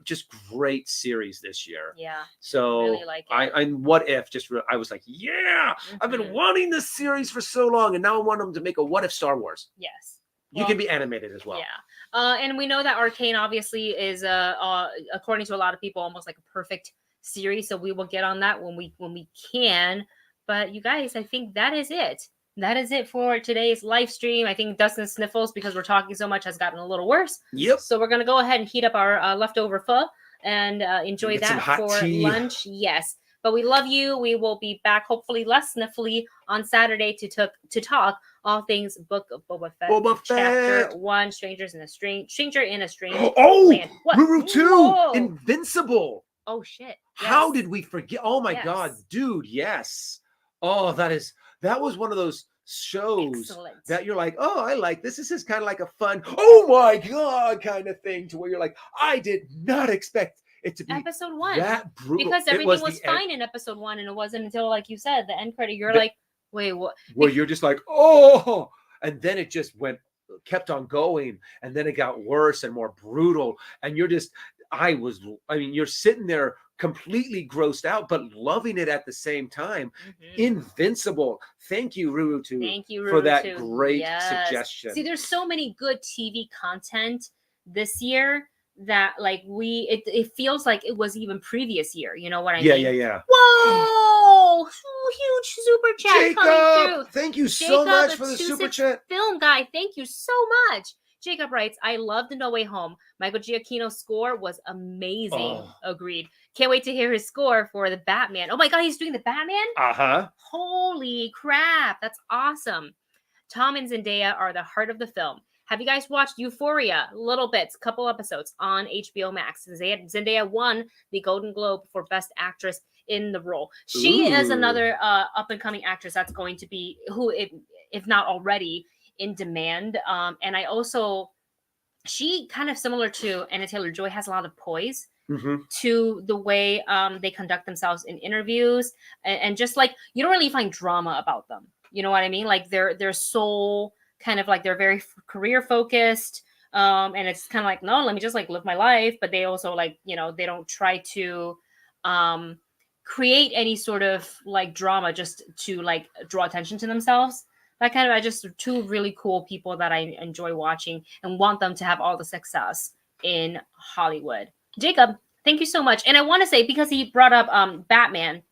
just great series this year. Yeah. So really like it. I What If I was like, yeah, I've been wanting this series for so long, and now I want them to make a What If Star Wars. Yes. You can be animated as well. Yeah. And we know that Arcane obviously is, according to a lot of people, almost like a perfect series. So we will get on that when we can. But you guys, I think that is it. That is it for today's live stream. I think Dustin's sniffles, because we're talking so much, has gotten a little worse. Yep. So we're going to go ahead and heat up our leftover pho and enjoy that for lunch. Yes. But we love you. We will be back, hopefully less sniffly, on Saturday to talk all things Book of Boba Fett. Chapter 1, Stranger in a Strange Land. What? Ruru 2, Invincible. Oh, shit. Yes. How did we forget? Oh, my God, dude, yes. Oh, that was one of those shows that you're like, oh, I like this. This is kind of like a fun, oh my God, kind of thing, to where you're like, I did not expect it to be episode 1 that brutal. Because everything was fine in episode 1, and it wasn't until, like you said, the end credit, you're like, wait, what? Where you're just like, oh, and then it just kept on going, and then it got worse and more brutal, and you're just, you're sitting there completely grossed out, but loving it at the same time. Invincible. Thank you, Ruru, for that great suggestion. See, there's so many good TV content this year that, like, it feels like it was even previous year. You know what I mean? Yeah. Whoa! Huge super chat coming through. Thank you so much for the super chat. Film guy, thank you so much. Jacob writes, I loved No Way Home. Michael Giacchino's score was amazing. Oh. Agreed. Can't wait to hear his score for the Batman. Oh my God, he's doing the Batman? Uh-huh. Holy crap. That's awesome. Tom and Zendaya are the heart of the film. Have you guys watched Euphoria? Little bits, couple episodes on HBO Max. Zendaya won the Golden Globe for Best Actress in the role. She is another up-and-coming actress that's going to be, who, if not already, in demand. And she kind of similar to Anya Taylor-Joy, has a lot of poise to the way they conduct themselves in interviews, and just like, you don't really find drama about them. You know what I mean? Like they're so kind of like, they're very career focused. And it's kind of like, no, let me just like live my life. But they also, like, you know, they don't try to create any sort of like drama just to like draw attention to themselves. That kind of, I just, two really cool people that I enjoy watching and want them to have all the success in Hollywood. Jacob, thank you so much. And I want to say, because he brought up Batman,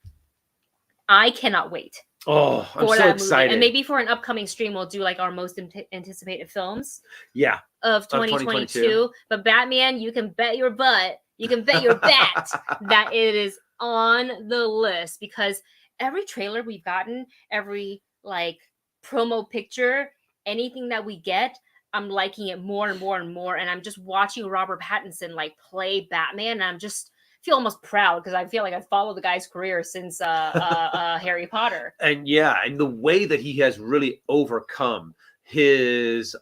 I cannot wait. Oh, I'm so excited. And maybe for an upcoming stream, we'll do like our most anticipated films. Yeah. Of 2022. But Batman, you can bet your butt, you can bet your bat that it is on the list, because every trailer we've gotten, every like promo picture, anything that we get, I'm liking it more and more and more. And I'm just watching Robert Pattinson like play Batman, and I'm just feel almost proud, because I feel like I've followed the guy's career since Harry Potter. And yeah, and the way that he has really overcome his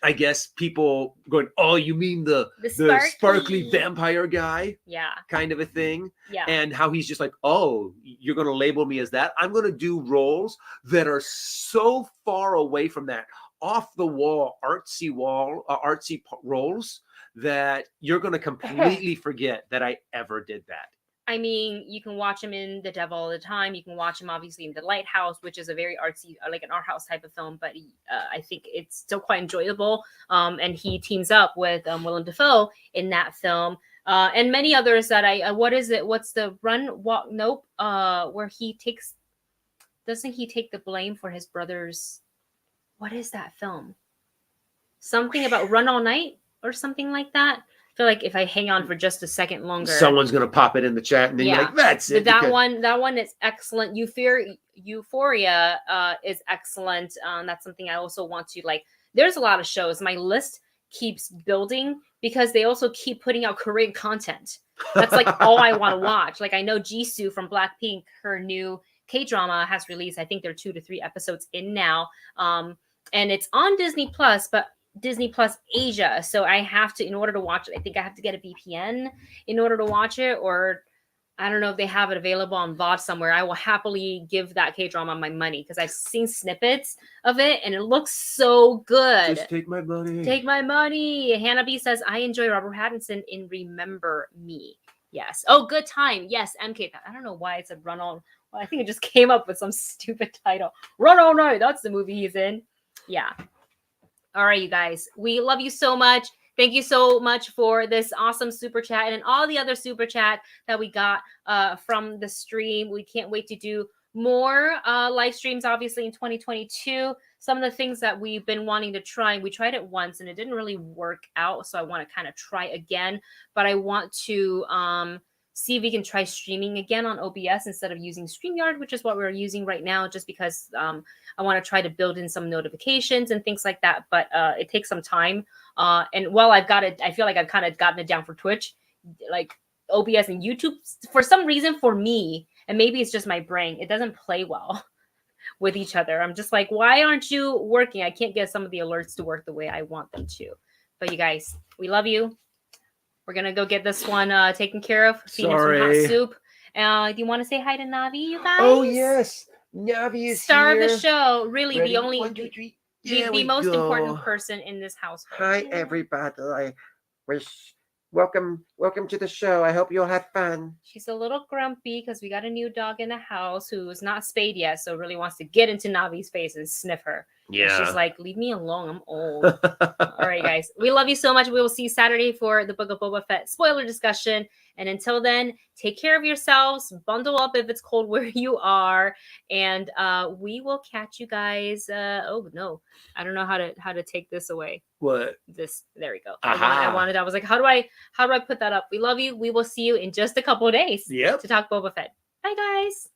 I guess people going, oh, you mean the sparkly vampire guy? Yeah. Kind of a thing. Yeah. And how he's just like, oh, you're going to label me as that? I'm going to do roles that are so far away from that, off the wall, artsy roles, that you're going to completely forget that I ever did that. I mean, you can watch him in The Devil All the Time. You can watch him obviously in The Lighthouse, which is a very artsy, like an art house type of film, but I think it's still quite enjoyable. And he teams up with Willem Dafoe in that film, and many others that what is it? What's the Run, Walk, Nope? Where doesn't he take the blame for his brother's? What is that film? Something about Run All Night or something like that. I feel like if I hang on for just a second longer, someone's gonna pop it in the chat, and then you're like, "That's it." That one is excellent. Euphoria is excellent. That's something I also want to like. There's a lot of shows. My list keeps building because they also keep putting out Korean content. That's like all I want to watch. Like I know Jisoo from Blackpink, her new K-drama has released. I think they're 2 to 3 episodes in now. And it's on Disney Plus, but Disney Plus Asia. So I have to, in order to watch it, I think I have to get a VPN in order to watch it, or I don't know if they have it available on VOD somewhere. I will happily give that K-drama my money because I've seen snippets of it and it looks so good. Just take my money. Take my money. Hannah B says, I enjoy Robert Pattinson in Remember Me. Yes. Oh, Good Time. Yes, MK. I don't know why it said Run All. Well, I think it just came up with some stupid title. Run All Night. That's the movie he's in. Yeah. All right, you guys. We love you so much. Thank you so much for this awesome super chat and all the other super chat that we got from the stream. We can't wait to do more live streams, obviously, in 2022. Some of the things that we've been wanting to try, we tried it once and it didn't really work out. So I want to kind of try again. But I want to see if we can try streaming again on OBS instead of using StreamYard, which is what we're using right now, just because I want to try to build in some notifications and things like that. But it takes some time. And while I've got it, I feel like I've kind of gotten it down for Twitch, like OBS and YouTube, for some reason for me, and maybe it's just my brain, it doesn't play well with each other. I'm just like, why aren't you working? I can't get some of the alerts to work the way I want them to. But you guys, we love you. We're going to go get this one taken care of. Feed him some hot soup. Do you want to say hi to Navi, you guys? Oh, yes. Navi is Star here. of the show. Really, Ready? the only... 1, 2, 3. The most important person in this household. Hi, everybody. I wish welcome to the show. I hope you all had fun. She's a little grumpy because we got a new dog in the house who's not spayed yet, so really wants to get into Navi's face and sniff her. Yeah. And she's like, leave me alone. I'm old. All right, guys. We love you so much. We will see you Saturday for the Book of Boba Fett spoiler discussion. And until then, take care of yourselves. Bundle up if it's cold where you are. And we will catch you guys. Oh, no. I don't know how to take this away. What? There we go. Aha. I was like, how do I put that up? We love you. We will see you in just a couple of days. Yep. To talk Boba Fett. Bye, guys.